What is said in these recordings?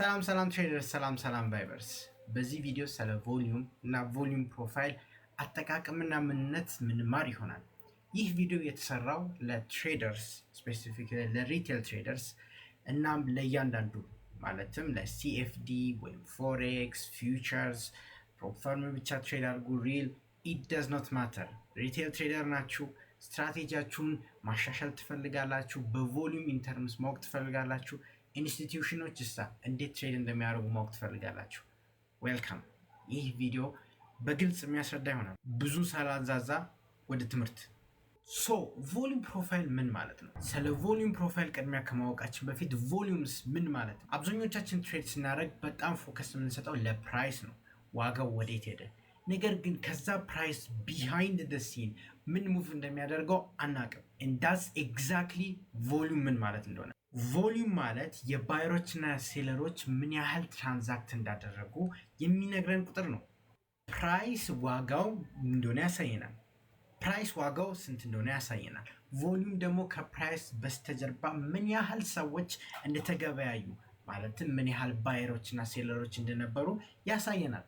ሰላም ትሬደርስ፣ ሰላም ባይበርስ። በዚህ ቪዲዮ ስለ ቮሊዩም እና ቮሊዩም ፕሮፋይል አጠቃቀምና ምንነት ምንማር ይሆናል። ይህ ቪዲዮ የተሰራው ለትሬደርስ ስፔሲፊክ ለሪቴል ትሬደርስ እናም ለእያንዳንዱ ማለትም ለሲኤፍዲ ወይም ፎሬክስ፣ ፊውቸርስ፣ ፕሮፈርም ብቻ ትሬድ አድርጉ ሪል ኢት ደዝ ኖት ማተር። ሪቴል ትሬደር ናችሁ፣ ስትራቴጂያችሁን ማሻሻል ትፈልጋላችሁ፣ በቮሊዩም ኢንተርምስ ማወቅ ትፈልጋላችሁ፣ ኢንስቲትዩሽኖች እንዴት ትሬድ እንደሚያደርጉ ማወቅ ትፈልጋላችሁ። ዌልካም። ይህ ቪዲዮ በግልጽ የሚያስረዳ ይሆናል። ብዙ ሳላዛዛ ወደ ትምህርት። ቮሊዩም ፕሮፋይል ምን ማለት ነው? ስለ ቮሊዩም ፕሮፋይል ቅድሚያ ከማወቃችን በፊት ቮሊዩምስ ምን ማለት ነው? አብዛኞቻችን ትሬድ ስናደርግ በጣም ፎከስ የምንሰጠው ለፕራይስ ነው፣ ዋጋው ወዴት ሄደ። ነገር ግን ከዛ ፕራይስ ቢሃይንድ ደ ሲን ምን ሙቭ እንደሚያደርገው አናቅም። እንዳስ ኤግዛክትሊ ቮሊዩም ምን ማለት እንደሆነ። ቮሊዩም ማለት የባየሮችና ሴለሮች ምን ያህል ትራንዛክት እንዳደረጉ የሚነግረን ቁጥር ነው። ፕራይስ ዋጋው እንደሆነ ያሳየናል። ፕራይስ ዋጋው ስንት እንደሆነ ያሳየናል። ቮሊዩም ደግሞ ከፕራይስ በስተጀርባ ምን ያህል ሰዎች እንደተገበያዩ ማለትም ምን ያህል ባየሮችና ሴለሮች እንደነበሩ ያሳየናል።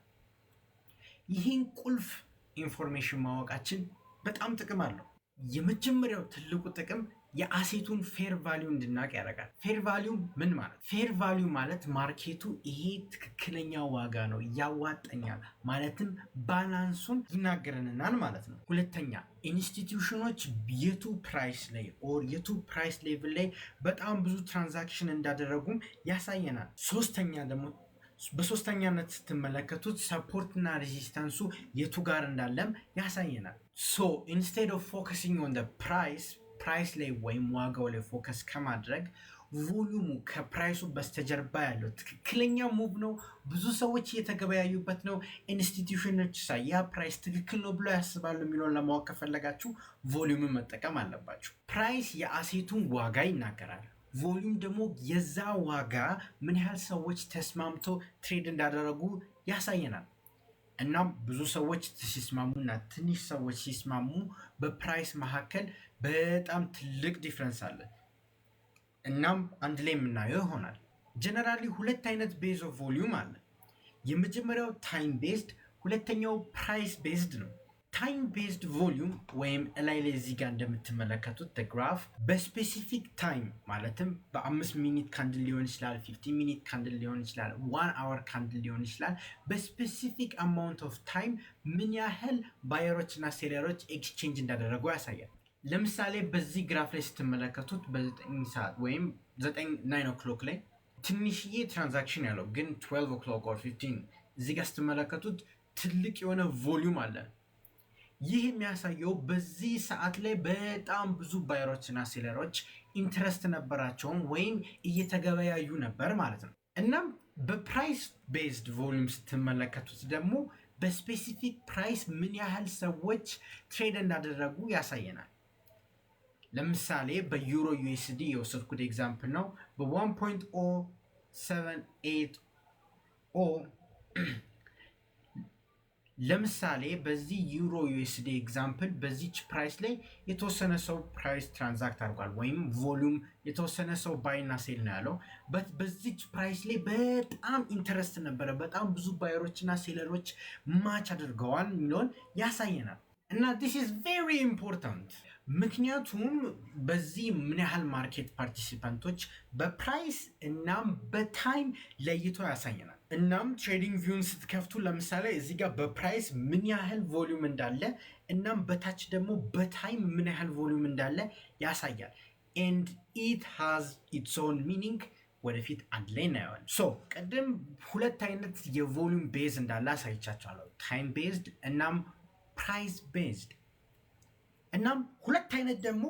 ይህን ቁልፍ ኢንፎርሜሽን ማወቃችን በጣም ጥቅም አለው። የመጀመሪያው ትልቁ ጥቅም የአሴቱን ፌር ቫሊዩ እንድናቅ ያደርጋል። ፌር ቫሊዩ ምን ማለት? ፌር ቫሊዩ ማለት ማርኬቱ ይሄ ትክክለኛ ዋጋ ነው ያዋጠኛል ማለትም ባላንሱን ይናገረናል ማለት ነው። ሁለተኛ ኢንስቲትዩሽኖች የቱ ፕራይስ ላይ ኦር የቱ ፕራይስ ሌቭል ላይ በጣም ብዙ ትራንዛክሽን እንዳደረጉም ያሳየናል። ሶስተኛ ደግሞ በሶስተኛነት ስትመለከቱት ሰፖርትና ሬዚስታንሱ የቱ ጋር እንዳለም ያሳየናል። ኢንስቴድ ኦፍ ፎከሲንግ ኦን ፕራይስ ላይ ወይም ዋጋው ላይ ፎከስ ከማድረግ ቮሊዩሙ ከፕራይሱ በስተጀርባ ያለው ትክክለኛ ሙቭ ነው፣ ብዙ ሰዎች እየተገበያዩበት ነው፣ ኢንስቲትዩሽኖች ያ ፕራይስ ትክክል ነው ብሎ ያስባሉ የሚለውን ለማወቅ ከፈለጋችሁ ቮሊዩምን መጠቀም አለባችሁ። ፕራይስ የአሴቱን ዋጋ ይናገራል። ቮሊዩም ደግሞ የዛ ዋጋ ምን ያህል ሰዎች ተስማምተው ትሬድ እንዳደረጉ ያሳየናል። እናም ብዙ ሰዎች ሲስማሙ እና ትንሽ ሰዎች ሲስማሙ በፕራይስ መካከል በጣም ትልቅ ዲፍረንስ አለ። እናም አንድ ላይ የምናየው ይሆናል። ጀነራሊ ሁለት አይነት ቤዝ ኦፍ ቮሊዩም አለ። የመጀመሪያው ታይም ቤዝድ፣ ሁለተኛው ፕራይስ ቤዝድ ነው። ታይም ቤዝድ ቮሊዩም ወይም ላይ እዚህ ጋር እንደምትመለከቱት ግራፍ በስፔሲፊክ ታይም ማለትም በ5 ሚኒት ካንድል ሊሆን ይችላል፣ 15 ሚኒት ካንድል ሊሆን ይችላል፣ 1 አወር ካንድል ሊሆን ይችላል። በስፔሲፊክ አማውንት ኦፍ ታይም ምን ያህል ባየሮች እና ሴለሮች ኤክስቼንጅ እንዳደረጉ ያሳያል። ለምሳሌ በዚህ ግራፍ ላይ ስትመለከቱት በ9 ሰዓት ወይም 9 ኦክሎክ ላይ ትንሽዬ ትራንዛክሽን ያለው ግን 12 ኦክሎክ ኦር 15 እዚህ ጋር ስትመለከቱት ትልቅ የሆነ ቮሊዩም አለ። ይህ የሚያሳየው በዚህ ሰዓት ላይ በጣም ብዙ ባየሮች እና ሴለሮች ኢንትረስት ነበራቸውን ወይም እየተገበያዩ ነበር ማለት ነው። እናም በፕራይስ ቤዝድ ቮሊዩም ስትመለከቱት ደግሞ በስፔሲፊክ ፕራይስ ምን ያህል ሰዎች ትሬድ እንዳደረጉ ያሳየናል። ለምሳሌ በዩሮ ዩኤስዲ የወሰድኩት ኤግዛምፕል ነው። በ1.078 ለምሳሌ በዚህ ዩሮ ዩኤስዲ ኤግዛምፕል በዚች ፕራይስ ላይ የተወሰነ ሰው ፕራይስ ትራንዛክት አድርጓል ወይም ቮሊዩም የተወሰነ ሰው ባይና ሴል ነው ያለው። በዚች ፕራይስ ላይ በጣም ኢንተረስት ነበረ፣ በጣም ብዙ ባየሮች እና ሴለሮች ማች አድርገዋል የሚለውን ያሳየናል። እና this is very important ምክንያቱም በዚህ ምን ያህል ማርኬት ፓርቲሲፓንቶች በፕራይስ እናም በታይም ለይቶ ያሳየናል። እናም ትሬዲንግ ቪውን ስትከፍቱ ለምሳሌ እዚህ ጋር በፕራይስ ምን ያህል ቮሊዩም እንዳለ እናም በታች ደግሞ በታይም ምን ያህል ቮሊዩም እንዳለ ያሳያል። and it has its own meaning ወደፊት አንድ ላይ እናየዋለን። ቅድም ሁለት አይነት የቮሊዩም ቤዝ እንዳለ አሳይቻችኋለሁ፣ ታይም ቤዝድ እናም ፕራይስ ቤዝድ። እናም ሁለት አይነት ደግሞ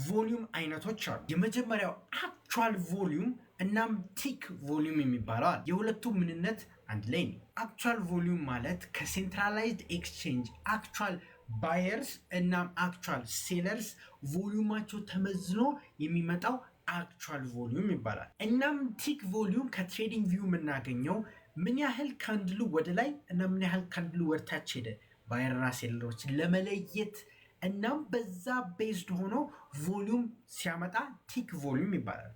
ቮሊዩም አይነቶች አሉ። የመጀመሪያው አክቹዋል ቮሊዩም እናም ቲክ ቮሊዩም የሚባለው። የሁለቱ ምንነት አንድ ላይ ነው። አክቹዋል ቮሊዩም ማለት ከሴንትራላይዝድ ኤክስቼንጅ አክቹዋል ባየርስ እናም አክቹዋል ሴለርስ ቮሊዩማቸው ተመዝኖ የሚመጣው አክቹዋል ቮሊዩም ይባላል። እናም ቲክ ቮሊዩም ከትሬዲንግ ቪው የምናገኘው ምን ያህል ካንድሉ ወደ ላይ እና ምን ያህል ካንድሉ ወደ ታች ሄደ ባየርና ሴለሮች ለመለየት እናም በዛ ቤዝድ ሆኖ ቮሊዩም ሲያመጣ ቲክ ቮሊዩም ይባላል።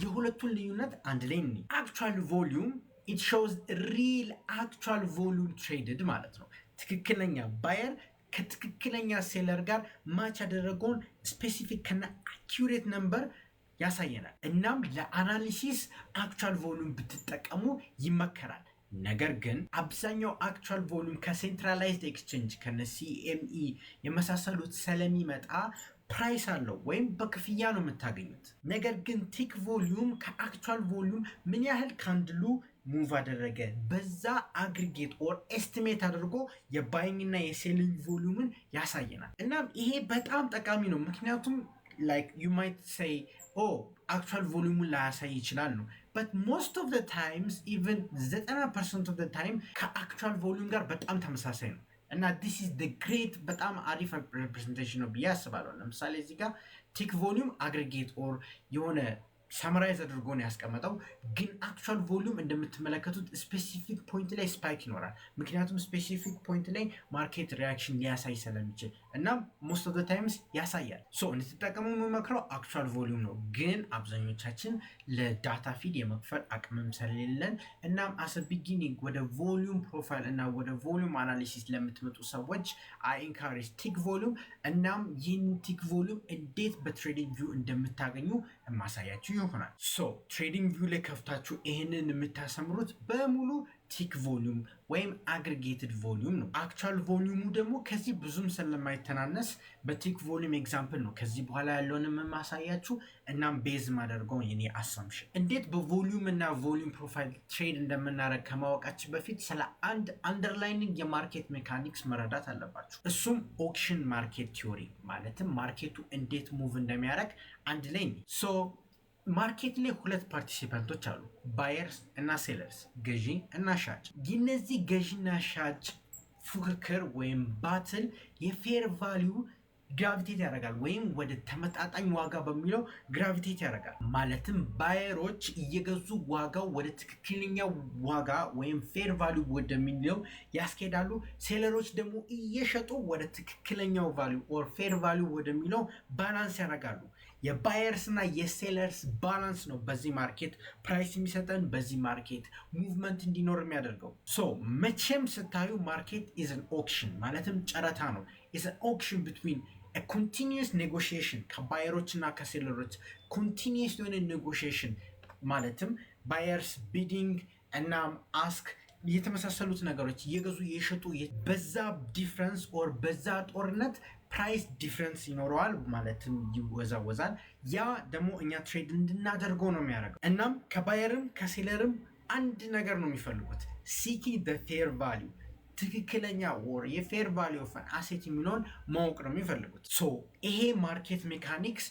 የሁለቱን ልዩነት አንድ ላይ እኒ አክቹዋል ቮሊዩም ኢት ሾውዝ ሪል አክቹዋል ቮሊዩም ትሬድድ ማለት ነው። ትክክለኛ ባየር ከትክክለኛ ሴለር ጋር ማች ያደረገውን ስፔሲፊክ ከና አኪሬት ነምበር ያሳየናል። እናም ለአናሊሲስ አክቹዋል ቮሊዩም ብትጠቀሙ ይመከራል። ነገር ግን አብዛኛው አክቹዋል ቮሊዩም ከሴንትራላይዝድ ኤክስቼንጅ ከነ ሲኤምኢ የመሳሰሉት ስለሚመጣ ፕራይስ አለው ወይም በክፍያ ነው የምታገኙት። ነገር ግን ቲክ ቮሊዩም ከአክቹዋል ቮሊዩም ምን ያህል ካንድሉ ሙቭ አደረገ በዛ አግሪጌት ኦር ኤስቲሜት አድርጎ የባይንግ እና የሴሊንግ ቮሊዩምን ያሳየናል። እናም ይሄ በጣም ጠቃሚ ነው። ምክንያቱም like you might say actual volume ላያሳይ ይችላል ነው but most of the times even 90% of the time ከአክቹዋል ቮሊዩም ጋር በጣም ተመሳሳይ ነው እና this is the great በጣም አሪፍ representation ነው ብዬ አስባለሁ። ለምሳሌ እዚህ ጋር ቲክ ቮሊዩም አግሪጌት ኦር የሆነ ሳምራይዝ አድርጎ ነው ያስቀመጠው። ግን አክቹዋል ቮሊዩም እንደምትመለከቱት ስፔሲፊክ ፖይንት ላይ ስፓይክ ይኖራል። ምክንያቱም ስፔሲፊክ ፖይንት ላይ ማርኬት ሪያክሽን ሊያሳይ ስለሚችል እና ሞስት ኦፍ ዘ ታይምስ ያሳያል። ሶ እንድትጠቀሙ የምመክረው አክቹዋል ቮሊዩም ነው። ግን አብዛኞቻችን ለዳታ ፊድ የመክፈል አቅምም ስለሌለን እናም አስ ቢጊኒንግ ወደ ቮሊዩም ፕሮፋይል እና ወደ ቮሊዩም አናሊሲስ ለምትመጡ ሰዎች አይ ኢንካሬጅ ቲክ ቮሊዩም። እናም ይህን ቲክ ቮሊዩም እንዴት በትሬዲንግ ቪው እንደምታገኙ ማሳያችሁ ይሆናል። ሶ ትሬዲንግ ቪው ላይ ከፍታችሁ ይህንን የምታሰምሩት በሙሉ ቲክ ቮሊዩም ወይም አግሪጌትድ ቮሊዩም ነው። አክቹዋል ቮሊዩሙ ደግሞ ከዚህ ብዙም ስለማይተናነስ በቲክ ቮሊዩም ኤግዛምፕል ነው ከዚህ በኋላ ያለውን የማሳያችሁ። እናም ቤዝ ማደርገው የኔ አሳምፕሽን እንዴት በቮሊዩም እና ቮሊዩም ፕሮፋይል ትሬድ እንደምናደርግ ከማወቃችን በፊት ስለ አንድ አንደርላይኒንግ የማርኬት ሜካኒክስ መረዳት አለባችሁ። እሱም ኦክሽን ማርኬት ቲዮሪ ማለትም ማርኬቱ እንዴት ሙቭ እንደሚያደርግ አንድ ላይ ሶ ማርኬት ላይ ሁለት ፓርቲሲፓንቶች አሉ፣ ባየርስ እና ሴለርስ፣ ገዢ እና ሻጭ። የነዚህ ገዢና ሻጭ ፉክክር ወይም ባትል የፌር ቫሊዩ ግራቪቴት ያደርጋል ወይም ወደ ተመጣጣኝ ዋጋ በሚለው ግራቪቴት ያደርጋል። ማለትም ባየሮች እየገዙ ዋጋው ወደ ትክክለኛ ዋጋ ወይም ፌር ቫሊዩ ወደሚለው ያስኬዳሉ። ሴለሮች ደግሞ እየሸጡ ወደ ትክክለኛው ቫሊዩ ኦር ፌር ቫሊዩ ወደሚለው ባላንስ ያደርጋሉ። የባየርስ እና የሴለርስ ባላንስ ነው በዚህ ማርኬት ፕራይስ የሚሰጠን፣ በዚህ ማርኬት ሙቭመንት እንዲኖር የሚያደርገው። ሶ መቼም ስታዩ ማርኬት ኢዝ አን ኦክሽን ማለትም ጨረታ ነው። ኢዝ አን ኦክሽን ቢትዊን ኮንቲኒየስ ኔጎሽዬሽን ከባየሮች እና ከሴለሮች ኮንቲኒየስ የሆነ ኔጎሽዬሽን ማለትም ባየርስ ቢዲንግ እና አስክ የተመሳሰሉት ነገሮች እየገዙ የሸጡ በዛ ዲፍረንስ ኦር በዛ ጦርነት ፕራይስ ዲፍረንስ ይኖረዋል ማለትም ይወዛወዛል። ያ ደግሞ እኛ ትሬድ እንድናደርገው ነው የሚያደርገው። እናም ከባየርም ከሴለርም አንድ ነገር ነው የሚፈልጉት፣ ሲኪንግ ዘ ፌር ቫሊዩ ትክክለኛ ወር የፌር ቫሊዩ ኦፍ አን አሴት የሚለውን ማወቅ ነው የሚፈልጉት። ሶ ይሄ ማርኬት ሜካኒክስ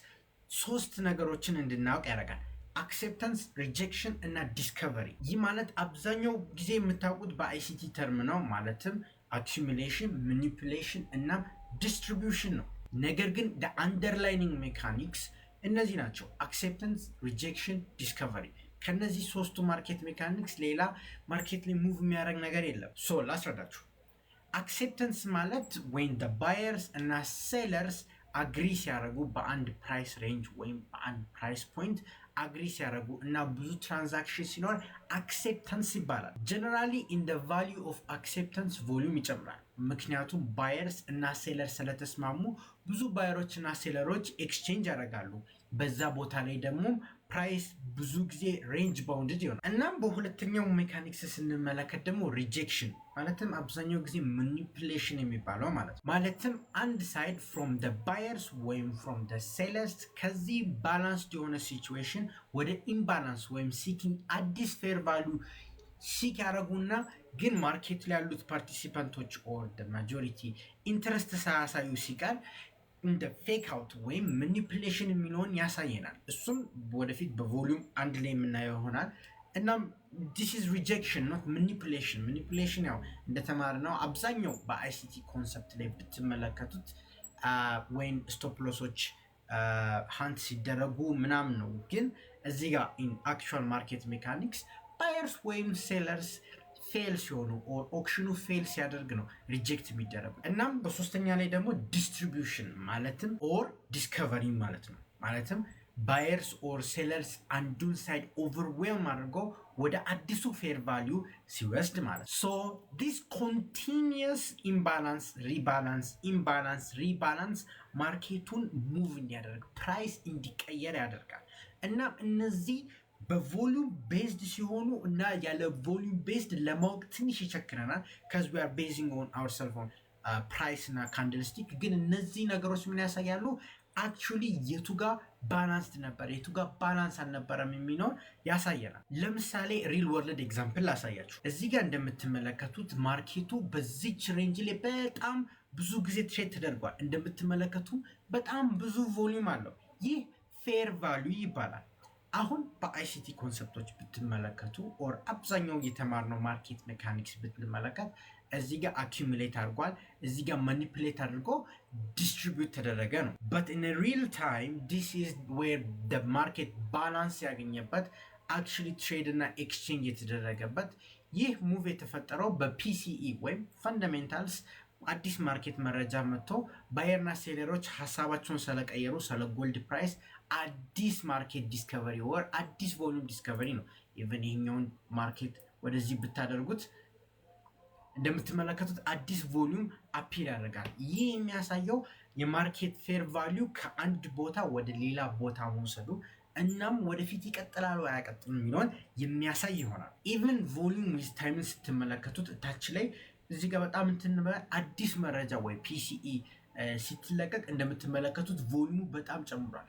ሶስት ነገሮችን እንድናውቅ ያደርጋል፣ አክሴፕታንስ፣ ሪጀክሽን እና ዲስከቨሪ። ይህ ማለት አብዛኛው ጊዜ የምታውቁት በአይሲቲ ተርም ነው ማለትም አኪሙሌሽን፣ ማኒፑሌሽን እና ዲስትሪቢዩሽን ነው። ነገር ግን አንደርላይኒንግ ሜካኒክስ እነዚህ ናቸው፣ አክሴፕታንስ፣ ሪጀክሽን፣ ዲስከቨሪ። ከነዚህ ሶስቱ ማርኬት ሜካኒክስ ሌላ ማርኬት ላይ ሙቭ የሚያደርግ ነገር የለም። ሶ ላስረዳችሁ። አክሴፕታንስ ማለት ወይም ባየርስ እና ሴለርስ አግሪ ሲያደርጉ በአንድ ፕራይስ ሬንጅ ወይም በአንድ ፕራይስ ፖይንት አግሪ ሲያደርጉ እና ብዙ ትራንዛክሽን ሲኖር አክሴፕታንስ ይባላል። ጀነራሊ ኢን ደ ቫሊዩ ኦፍ አክሴፕታንስ ቮሊዩም ይጨምራል። ምክንያቱም ባየርስ እና ሴለር ስለተስማሙ ብዙ ባየሮች እና ሴለሮች ኤክስቼንጅ ያደርጋሉ። በዛ ቦታ ላይ ደግሞ ፕራይስ ብዙ ጊዜ ሬንጅ ባውንድድ ይሆናል። እናም በሁለተኛው ሜካኒክስ ስንመለከት ደግሞ ሪጀክሽን ማለትም አብዛኛው ጊዜ ማኒፑሌሽን የሚባለው ማለትም አንድ ሳይድ ፍሮም ደ ባየርስ ወይም ፍሮም ደ ሴለርስ ከዚህ ባላንስድ የሆነ ሲቹዌሽን ወደ ኢምባላንስ ወይም ሲኪንግ አዲስ ፌር ቫሊዩ ሲክ ያደረጉና ግን ማርኬት ላይ ያሉት ፓርቲሲፓንቶች ኦር ደ ማጆሪቲ ኢንትረስት ሳያሳዩ ሲቀር እንደ ፌክ አውት ወይም ማኒፑሌሽን የሚለውን ያሳየናል። እሱም ወደፊት በቮሊዩም አንድ ላይ የምናየው ይሆናል። እናም ዲስ ኢዝ ሪጀክሽን ኖት ማኒፑሌሽን። ማኒፑሌሽን ያው እንደተማርነው አብዛኛው በአይሲቲ ኮንሰፕት ላይ ብትመለከቱት ወይም ስቶፕ ሎሶች ሃንት ሲደረጉ ምናምን ነው። ግን እዚህ ጋር ኢን አክቹዋል ማርኬት ሜካኒክስ ባየርስ ወይም ሴለርስ ፌል ሲሆኑ ኦር ኦክሽኑ ፌል ሲያደርግ ነው ሪጀክት የሚደረጉ። እናም በሶስተኛ ላይ ደግሞ ዲስትሪቢዩሽን ማለትም ኦር ዲስከቨሪ ማለት ነው። ማለትም ባየርስ ኦር ሴለርስ አንዱን ሳይድ ኦቨርዌልም አድርጎ ወደ አዲሱ ፌር ቫሊዩ ሲወስድ ማለት ሶ ዲስ ኮንቲኒየስ ኢምባላንስ ሪባላንስ ማርኬቱን ሙቭ እንዲያደርግ ፕራይስ እንዲቀየር ያደርጋል። እና እነዚህ በቮሉም ቤዝድ ሲሆኑ እና ያለ ቮሉም ቤዝድ ለማወቅ ትንሽ ይቸግረናል ከዚ ዊ አር ቤዚንግ ኦን አወርሰልፍ ኦን ፕራይስ እና ካንድልስቲክ። ግን እነዚህ ነገሮች ምን ያሳያሉ? አክቹሊ የቱ ጋር ባላንስድ ነበር የቱ ጋር ባላንስ አልነበረም የሚለውን ያሳየናል። ለምሳሌ ሪል ወርልድ ኤግዛምፕል ላሳያችሁ። እዚህ ጋር እንደምትመለከቱት ማርኬቱ በዚች ሬንጅ ላይ በጣም ብዙ ጊዜ ትሬድ ተደርጓል። እንደምትመለከቱ በጣም ብዙ ቮሊዩም አለው። ይህ ፌር ቫሊዩ ይባላል። አሁን በአይሲቲ ኮንሰፕቶች ብትመለከቱ ኦር አብዛኛው የተማርነው ማርኬት ሜካኒክስ ብትመለከት እዚህ ጋር አኪሙሌት አድርጓል፣ እዚህ ጋር ማኒፕሌት አድርጎ ዲስትሪቢዩት ተደረገ ነው። በት ኢን ሪል ታይም ዲስ ኢዝ ዌር ደ ማርኬት ባላንስ ያገኘበት አክቹዋሊ ትሬድ እና ኤክስቼንጅ የተደረገበት። ይህ ሙቭ የተፈጠረው በፒሲኢ ወይም ፈንዳሜንታልስ አዲስ ማርኬት መረጃ መጥቶ ባየርና ሴለሮች ሀሳባቸውን ስለቀየሩ ስለ ጎልድ ፕራይስ አዲስ ማርኬት ዲስከቨሪ ወር አዲስ ቮሉም ዲስከቨሪ ነው። ኢቨን ይሄኛውን ማርኬት ወደዚህ ብታደርጉት እንደምትመለከቱት አዲስ ቮሉም አፒል ያደርጋል። ይህ የሚያሳየው የማርኬት ፌር ቫሊዩ ከአንድ ቦታ ወደ ሌላ ቦታ መውሰዱ እናም ወደፊት ይቀጥላሉ አያቀጥሉም የሚለውን የሚያሳይ ይሆናል። ኢቨን ቮሉም ዊዝ ታይምን ስትመለከቱት ታች ላይ እዚህ ጋር በጣም አዲስ መረጃ ወይ ፒሲኢ ሲትለቀቅ እንደምትመለከቱት ቮሉሙ በጣም ጨምሯል።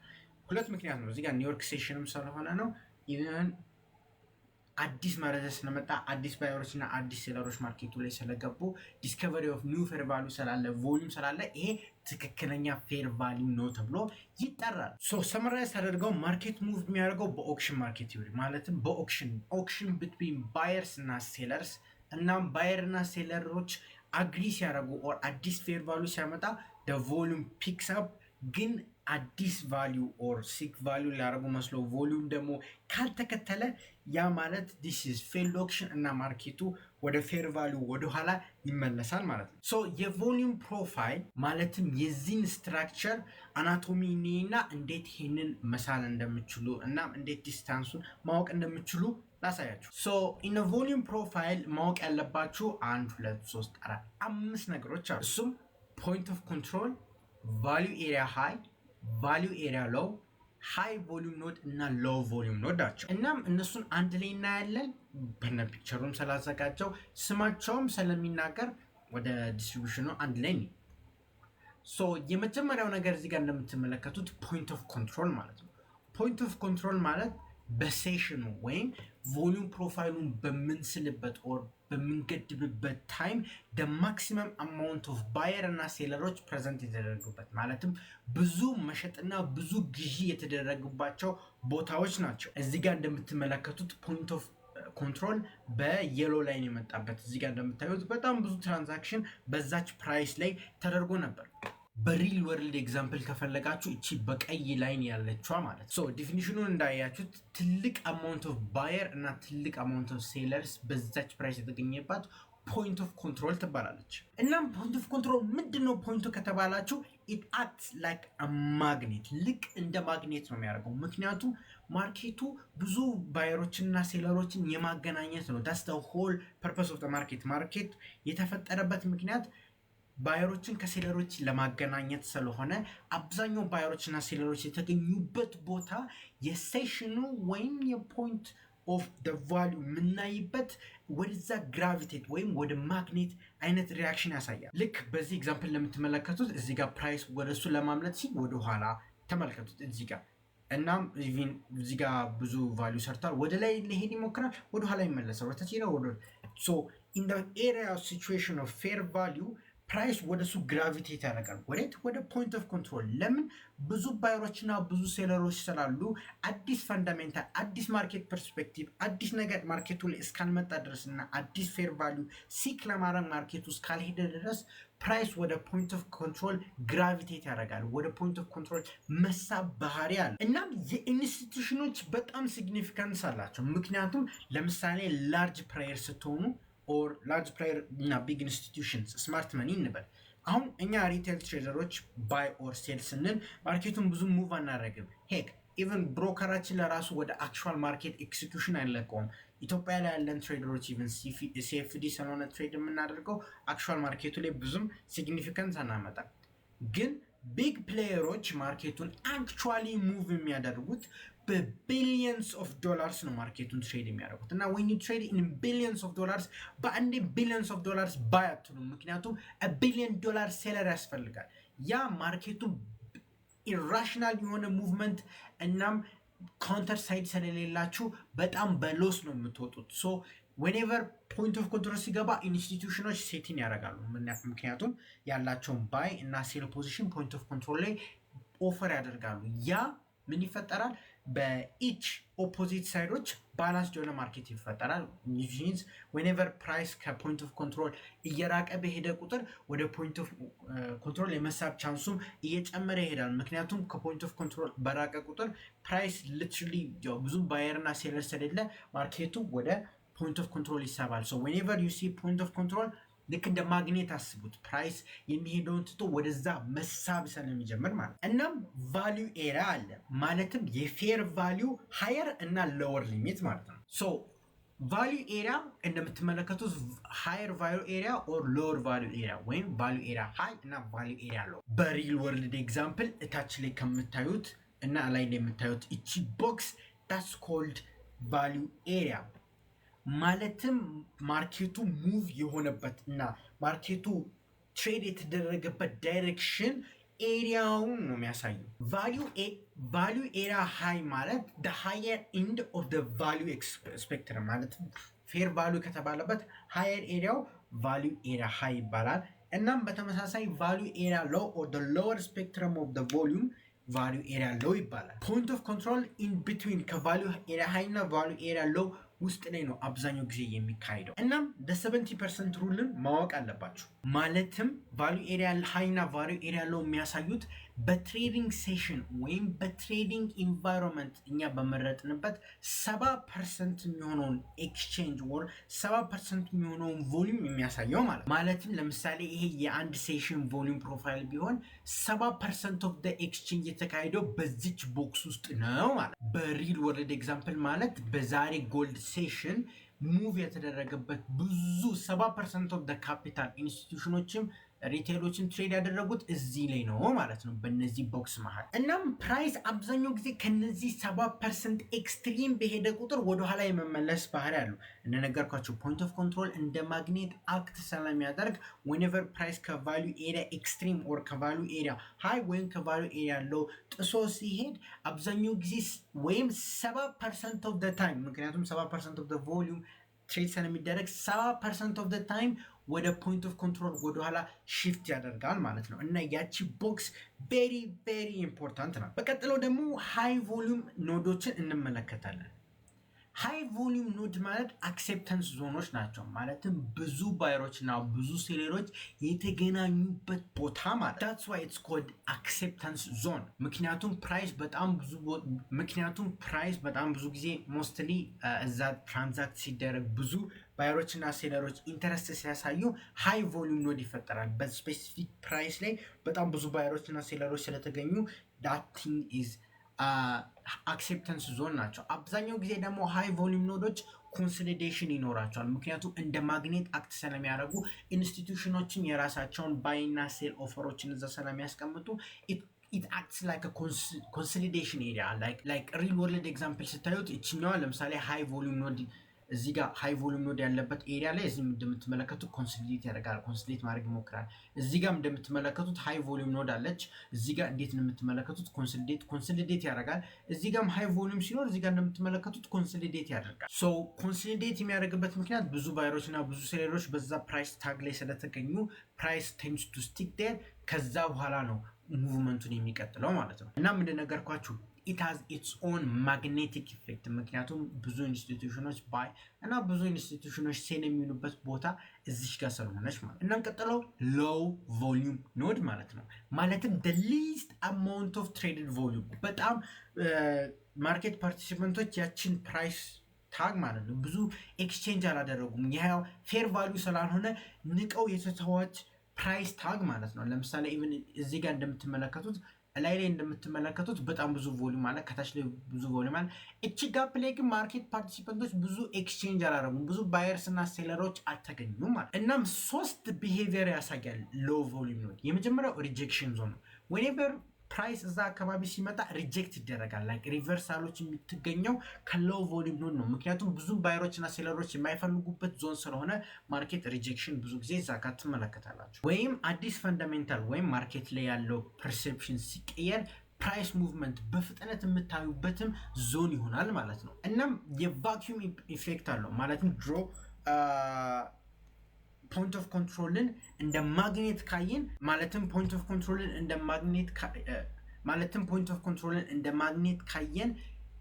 ሁለት ምክንያት ነው። እዚህ ጋር ኒውዮርክ ሴሽንም ስለሆነ ነው። ኢቨን አዲስ መረጃ ስለመጣ አዲስ ባየሮች እና አዲስ ሴለሮች ማርኬቱ ላይ ስለገቡ ዲስከቨሪ ኦፍ ኒው ፌር ቫሊዩ ስላለ ቮሉም ስላለ ይሄ ትክክለኛ ፌር ቫሊዩ ነው ተብሎ ይጠራል። ሶ ሰመራይዝ አድርገው ማርኬት ሙቭ የሚያደርገው በኦክሽን ማርኬት ቲዮሪ ማለትም በኦክሽን ቢትዊን ባየርስ እና ሴለርስ እናም ባየር እና ሴለሮች አግሪ ሲያደርጉ ኦር አዲስ ፌር ቫሊዩ ሲያመጣ ቮሉም ፒክስ አፕ። ግን አዲስ ቫሊዩ ኦር ሲክ ቫሊዩ ሊያደርጉ መስሎ ቮሉም ደግሞ ካልተከተለ ያ ማለት ዲስ ኢዝ ፌልድ ኦክሽን እና ማርኬቱ ወደ ፌር ቫሊዩ ወደኋላ ይመለሳል ማለት ነው። ሶ የቮሉም ፕሮፋይል ማለትም የዚህን ስትራክቸር አናቶሚ እና እንዴት ይህንን መሳል እንደምችሉ እና እንዴት ዲስታንሱን ማወቅ እንደምችሉ ላሳያችሁ። ሶ ኢን ቮሉም ፕሮፋይል ማወቅ ያለባችሁ 1 2 3 4 5 ነገሮች አሉ። እሱም ፖይንት ኦፍ ኮንትሮል፣ ቫሊዩ ኤሪያ ሃይ፣ ቫሊዩ ኤሪያ ሎው፣ ሃይ ቮሉም ኖድ እና ሎው ቮሉም ኖድ ናቸው። እናም እነሱን አንድ ላይ እናያለን። በነ ፒክቸሩም ስላዘጋጀው ስማቸውም ስለሚናገር ወደ ዲስትሪቢዩሽኑ አንድ ላይ ነው። ሶ የመጀመሪያው ነገር እዚህ ጋር እንደምትመለከቱት ፖይንት ኦፍ ኮንትሮል ማለት ነው። ፖይንት ኦፍ ኮንትሮል ማለት በሴሽኑ ወይም ቮሉም ፕሮፋይሉን በምንስልበት ኦር በምንገድብበት ታይም ማክሲመም አማውንት ኦፍ ባየር እና ሴለሮች ፕሬዘንት የተደረጉበት ማለትም ብዙ መሸጥና ብዙ ግዢ የተደረጉባቸው ቦታዎች ናቸው። እዚህ ጋር እንደምትመለከቱት ፖይንት ኦፍ ኮንትሮል በየሎ ላይን የመጣበት እዚህ ጋር እንደምታዩት በጣም ብዙ ትራንዛክሽን በዛች ፕራይስ ላይ ተደርጎ ነበር። በሪል ወርልድ ኤግዛምፕል ከፈለጋችሁ እቺ በቀይ ላይን ያለችዋ ማለት ሶ ዲፊኒሽኑን እንዳያችሁት ትልቅ አማውንት ኦፍ ባየር እና ትልቅ አማውንት ኦፍ ሴለርስ በዛች ፕራይስ የተገኘባት ፖይንት ኦፍ ኮንትሮል ትባላለች። እናም ፖይንት ኦፍ ኮንትሮል ምንድነው? ፖይንቱ ከተባላችሁ ኢት አክትስ ላይክ አ ማግኔት፣ ልክ እንደ ማግኔት ነው የሚያደርገው። ምክንያቱም ማርኬቱ ብዙ ባየሮችንና ሴለሮችን የማገናኘት ነው። ዳስ ዘ ሆል ፐርፐስ ኦፍ ዘ ማርኬት የተፈጠረበት ምክንያት ባየሮችን ከሴለሮች ለማገናኘት ስለሆነ አብዛኛው ባየሮችና ሴለሮች የተገኙበት ቦታ የሴሽኑ ወይም የፖይንት ኦፍ ደ ቫሊዩ የምናይበት ወደዛ ግራቪቴት ወይም ወደ ማግኔት አይነት ሪያክሽን ያሳያል። ልክ በዚህ ኤግዛምፕል ለምትመለከቱት እዚህ ጋር ፕራይስ ወደሱ ለማምለት ሲል ወደኋላ ተመልከቱት እዚህ ጋር። እናም ኢቭን እዚህ ጋር ብዙ ቫሊዩ ሰርቷል፣ ወደ ላይ ሊሄድ ይሞክራል፣ ወደኋላ ይመለሳል፣ ወደታች ይሄዳል። ሶ ኢን ዘ ኤሪያ ኦፍ ሲቹዌሽን ኦፍ ፌር ቫሊዩ ፕራይስ ወደሱ ግራቪቴት ያደርጋል። ወደ ፖይንት ኦፍ ኮንትሮል። ለምን? ብዙ ባየሮችና ብዙ ሴለሮች ስላሉ አዲስ ፈንዳሜንታል፣ አዲስ ማርኬት ፐርስፔክቲቭ፣ አዲስ ነገር ማርኬቱ ላይ እስካልመጣ ድረስ እና አዲስ ፌር ቫሊዩ ሲክ ለማድረግ ማርኬቱ እስካልሄደ ድረስ ፕራይስ ወደ ፖይንት ኦፍ ኮንትሮል ግራቪቴት ያደርጋል። ወደ ፖይንት ኦፍ ኮንትሮል መሳብ ባህሪ አለ። እናም የኢንስቲቱሽኖች በጣም ሲግኒፊካንስ አላቸው። ምክንያቱም ለምሳሌ ላርጅ ፕሌየር ስትሆኑ ኦር ላርጅ ፕሌየር እና ቢግ ኢንስቲትዩሽንስ ስማርት መኒ እንበል። አሁን እኛ ሪቴል ትሬደሮች ባይ ኦር ሴል ስንል ማርኬቱን ብዙ ሙቭ አናደርግም። ሄክ ኢቨን ብሮከራችን ለራሱ ወደ አክቹዋል ማርኬት ኤክስኪዩሽን አይለቀውም። ኢትዮጵያ ላይ ያለን ትሬደሮች ኢቨን ሲኤፍዲ ስለሆነ ትሬድ የምናደርገው አክቹዋል ማርኬቱ ላይ ብዙም ሲግኒፊካንስ አናመጣም። ግን ቢግ ፕሌየሮች ማርኬቱን አክቹዋሊ ሙቭ የሚያደርጉት በቢሊየንስ ኦፍ ዶላርስ ነው ማርኬቱን ትሬድ የሚያደርጉት እና when you trade in billions of dollars በአንዴ ቢሊየንስ ኦፍ ዶላርስ ባይ አትሉም። ምክንያቱም ቢሊየን ዶላር ሴለር ያስፈልጋል። ያ ማርኬቱ ኢራሽናል የሆነ ሙቭመንት እናም ካውንተር ሳይድ ስለሌላችሁ በጣም በሎስ ነው የምትወጡት። ሶ ዌኔቨር ፖይንት ኦፍ ኮንትሮል ሲገባ ኢንስቲትዩሽኖች ሴቲን ያደርጋሉ። ምክንያቱም ያላቸውን ባይ እና ሴል ፖዚሽን ፖይንት ኦፍ ኮንትሮል ላይ ኦፈር ያደርጋሉ። ያ ምን ይፈጠራል? በኢች ኦፖዚት ሳይዶች ባላንስ የሆነ ማርኬት ይፈጠራል። ሚንስ ዌኔቨር ፕራይስ ከፖይንት ኦፍ ኮንትሮል እየራቀ በሄደ ቁጥር ወደ ፖይንት ኦፍ ኮንትሮል የመሳብ ቻንሱም እየጨመረ ይሄዳል። ምክንያቱም ከፖይንት ኦፍ ኮንትሮል በራቀ ቁጥር ፕራይስ ሊትራሊ ብዙ ባየር እና ሴለር ስለሌለ ማርኬቱ ወደ ፖይንት ኦፍ ኮንትሮል ይሳባል። ሶ ዌኔቨር ዩ ሲ ፖይንት ኦፍ ኮንትሮል ልክ እንደ ማግኔት አስቡት። ፕራይስ የሚሄደውን ትቶ ወደዛ መሳብ ስለሚጀምር ማለት። እናም ቫሊዩ ኤሪያ አለ፣ ማለትም የፌር ቫሊዩ ሃየር እና ሎወር ሊሚት ማለት ነው። ሶ ቫሊዩ ኤሪያ እንደምትመለከቱት ሃየር ቫሊዩ ኤሪያ ኦር ሎወር ቫሊዩ ኤሪያ ወይም ቫሊዩ ኤሪያ ሃይ እና ቫሊዩ ኤሪያ ሎው። በሪል ወርልድ ኤግዛምፕል እታች ላይ ከምታዩት እና ላይ የምታዩት እቺ ቦክስ ታስ ኮልድ ቫሊዩ ኤሪያ ማለትም ማርኬቱ ሙቭ የሆነበት እና ማርኬቱ ትሬድ የተደረገበት ዳይሬክሽን ኤሪያውን ነው የሚያሳየው። ቫሊዩ ኤሪያ ሃይ ማለት the higher end of the value spectrum ማለትም ፌር ቫሊዩ ከተባለበት ሃየር ኤሪያው ቫሊዩ ኤሪያ ሃይ ይባላል። እናም በተመሳሳይ ቫሊዩ ኤሪያ ሎው or the lower spectrum of the volume ቫሊዩ ኤሪያ ሎው ይባላል። ፖይንት ኦፍ ኮንትሮል ኢን ቢትዊን ከቫሊዩ ኤሪያ ሃይ እና ቫሊዩ ኤሪያ ሎው ውስጥ ላይ ነው አብዛኛው ጊዜ የሚካሄደው። እናም ለ70% ሩልን ማወቅ አለባችሁ። ማለትም ቫሊዩ ኤሪያ ሃይ እና ቫሊዩ ኤሪያ ሎው የሚያሳዩት በትሬዲንግ ሴሽን ወይም በትሬዲንግ ኢንቫይሮንመንት እኛ በመረጥንበት 70% የሚሆነውን ኤክስቼንጅ ወር 70% የሚሆነውን ቮሊዩም የሚያሳየው ማለትም ለምሳሌ ይሄ የአንድ ሴሽን ቮሊዩም ፕሮፋይል ቢሆን 70% ኦፍ ኤክስቼንጅ የተካሄደው በዚች ቦክስ ውስጥ ነው ማለት። በሪል ወርልድ ኤግዛምፕል ማለት በዛሬ ጎልድ ሴሽን ሙቭ የተደረገበት ብዙ 70% ኦፍ ካፒታል ኢንስቲትዩሽኖችም ሪቴሎችን ትሬድ ያደረጉት እዚህ ላይ ነው ማለት ነው፣ በነዚህ ቦክስ መሃል። እናም ፕራይስ አብዛኛው ጊዜ ከነዚህ 70% ኤክስትሪም በሄደ ቁጥር ወደኋላ የመመለስ ባህሪ አለው። እንደነገርኳቸው ፖይንት ኦፍ ኮንትሮል እንደ ማግኔት አክት ስለሚያደርግ ዌኔቨር ፕራይስ ከቫሊዩ ኤሪያ ኤክስትሪም ኦር ከቫሊዩ ኤሪያ ሃይ ወይም ከቫሊዩ ኤሪያ ሎው ጥሶ ሲሄድ አብዛኛው ጊዜ ወይም 70% ኦፍ ታይም፣ ምክንያቱም 70% ኦፍ ቮሊዩም ትሬድ ስለሚደረግ 70% ኦፍ ታይም ወደ ፖይንት ኦፍ ኮንትሮል ወደኋላ ሽፍት ያደርጋል ማለት ነው። እና ያቺ ቦክስ ቬሪ ቬሪ ኢምፖርታንት ነው። በቀጥለው ደግሞ ሃይ ቮሊዩም ኖዶችን እንመለከታለን። ሃይ ቮሊዩም ኖድ ማለት አክሴፕተንስ ዞኖች ናቸው። ማለትም ብዙ ባየሮች እና ብዙ ሴለሮች የተገናኙበት ቦታ ማለት that's why it's called acceptance zone። ምክንያቱም ፕራይስ በጣም ብዙ ጊዜ ሞስትሊ እዛ ትራንዛክት ሲደረግ ብዙ ባየሮች እና ሴለሮች ኢንተረስት ሲያሳዩ ሃይ ቮሊዩም ኖድ ይፈጠራል። በስፔሲፊክ ፕራይስ ላይ በጣም ብዙ ባየሮች እና ሴለሮች ስለተገኙ that thing is አክሴፕተንስ ዞን ናቸው። አብዛኛው ጊዜ ደግሞ ሃይ ቮሊዩም ኖዶች ኮንሶሊዴሽን ይኖራቸዋል። ምክንያቱም እንደ ማግኔት አክት ስለሚያደርጉ ኢንስቲትዩሽኖችን የራሳቸውን ባይና ሴል ኦፈሮችን እዛ ስለሚያስቀምጡ it acts like a consolidation area like real world example ስታዩት እችኛዋ ለምሳሌ ሃይ ቮሊዩም ኖድ እዚህ ጋር ሃይ ቮሊዩም ኖድ ያለበት ኤሪያ ላይ እዚህ እንደምትመለከቱት ኮንሶሊዴት ያደርጋል፣ ኮንሶሊዴት ማድረግ ይሞክራል። እዚህ ጋር እንደምትመለከቱት ሃይ ቮሊዩም ኖድ አለች። እዚህ ጋር እንዴት እንደምትመለከቱት ኮንሶሊዴት ያደርጋል። እዚህ ጋርም ሃይ ቮሊዩም ሲኖር እዚህ ጋር እንደምትመለከቱት ኮንሶሊዴት ያደርጋል። ሶ ኮንሶሊዴት የሚያደርግበት ምክንያት ብዙ ባየሮች እና ብዙ ሴለሮች በዛ ፕራይስ ታግ ላይ ስለተገኙ ፕራይስ ቴንድስ ቱ ስቲክ ዴር። ከዛ በኋላ ነው ሙቭመንቱን የሚቀጥለው ማለት ነው። እና እንደነገርኳችሁ it has its own magnetic effect። ምክንያቱም ብዙ ኢንስቲትዩሽኖች ባይ እና ብዙ ኢንስቲትዩሽኖች ሴል የሚሉበት ቦታ እዚሽ ጋር ስለሆነች ማለት። እና ቀጥለው ሎው ቮሊዩም ኖድ ማለት ነው። ማለትም the least amount of traded volume በጣም ማርኬት ፓርቲሲፐንቶች ያችን ፕራይስ ታግ ማለት ነው። ብዙ ኤክስቼንጅ አላደረጉም። ይሄ ፌር ቫሊዩ ስላልሆነ ንቀው የተተዋች ፕራይስ ታግ ማለት ነው። ለምሳሌ ኢቭን እዚህ ጋር እንደምትመለከቱት ላይ እንደምትመለከቱት በጣም ብዙ ቮሊዩም አለ፣ ከታች ላይ ብዙ ቮሊዩም አለ። እቺ ጋፕ ላይ ግን ማርኬት ፓርቲሲፐንቶች ብዙ ኤክስቼንጅ አላደረጉም፣ ብዙ ባየርስ እና ሴለሮች አልተገኙም ማለት። እናም ሶስት ቢሄቪየር ያሳያል ሎው ቮሊዩም ኖድ። የመጀመሪያው ሪጀክሽን ዞን ነው። ዌኔቨር ፕራይስ እዛ አካባቢ ሲመጣ ሪጀክት ይደረጋል። ላይክ ሪቨርሳሎች የምትገኘው ከሎው ቮሊዩም ዞን ነው። ምክንያቱም ብዙ ባየሮች እና ሴለሮች የማይፈልጉበት ዞን ስለሆነ ማርኬት ሪጀክሽን ብዙ ጊዜ እዛ ጋር ትመለከታላችሁ። ወይም አዲስ ፈንዳሜንታል ወይም ማርኬት ላይ ያለው ፐርሴፕሽን ሲቀየር ፕራይስ ሙቭመንት በፍጥነት የምታዩበትም ዞን ይሆናል ማለት ነው። እናም የቫኪዩም ኢፌክት አለው ማለትም ድሮ ፖይንት ኦፍ ኮንትሮልን እንደ ማግኔት ካየን ማለትም ፖይንት ኦፍ ኮንትሮልን እንደ ማግኔት ካየን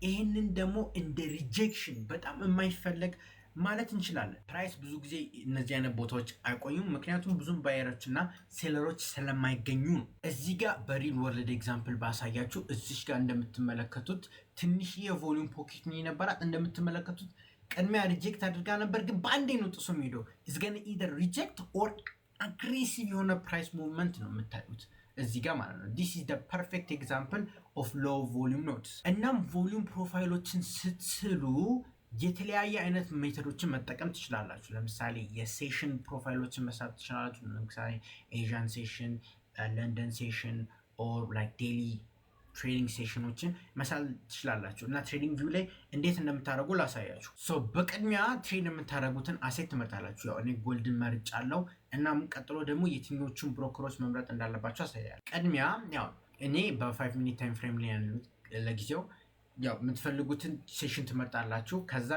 ይህንን ደግሞ እንደ ሪጀክሽን በጣም የማይፈለግ ማለት እንችላለን። ፕራይስ ብዙ ጊዜ እነዚህ አይነት ቦታዎች አይቆዩም፣ ምክንያቱም ብዙም ባየሮች እና ሴለሮች ስለማይገኙ ነው። እዚህ ጋር በሪል ወርልድ ኤግዛምፕል ባሳያችሁ እዚህ ጋር እንደምትመለከቱት ትንሽዬ ቮሊዩም ፖኬት ነበራት። እንደምትመለከቱት ቅድሚያ ሪጀክት አድርጋ ነበር፣ ግን በአንዴ ነው ጥሶ የሚሄደው። ኢዝገን ኢደር ሪጀክት ኦር አግሬሲቭ የሆነ ፕራይስ ሙቭመንት ነው የምታዩት እዚህ ጋር ማለት ነው። ዲስ ኢዝ ፐርፌክት ኤግዛምፕል ኦፍ ሎው ቮሊዩም ኖድስ። እናም ቮሊዩም ፕሮፋይሎችን ስትስሉ የተለያየ አይነት ሜቶዶችን መጠቀም ትችላላችሁ። ለምሳሌ የሴሽን ፕሮፋይሎችን መስራት ትችላላችሁ። ለምሳሌ ኤዥያን ሴሽን፣ ለንደን ሴሽን ኦር ላይክ ዴይሊ ትሬዲንግ ሴሽኖችን መሳል ትችላላችሁ። እና ትሬዲንግ ቪው ላይ እንዴት እንደምታደርጉ ላሳያችሁ። በቅድሚያ ትሬድ የምታደርጉትን አሴት ትመርጣላችሁ። ያው እኔ ጎልድን መርጫለሁ። እናም ቀጥሎ ደግሞ የትኞቹን ብሮከሮች መምረጥ እንዳለባቸው አሳያለሁ። ቅድሚያ ያው እኔ በ5 ሚኒት ታይም ፍሬም ላይ ያሉት ለጊዜው ያው የምትፈልጉትን ሴሽን ትመርጣላችሁ። ከዛ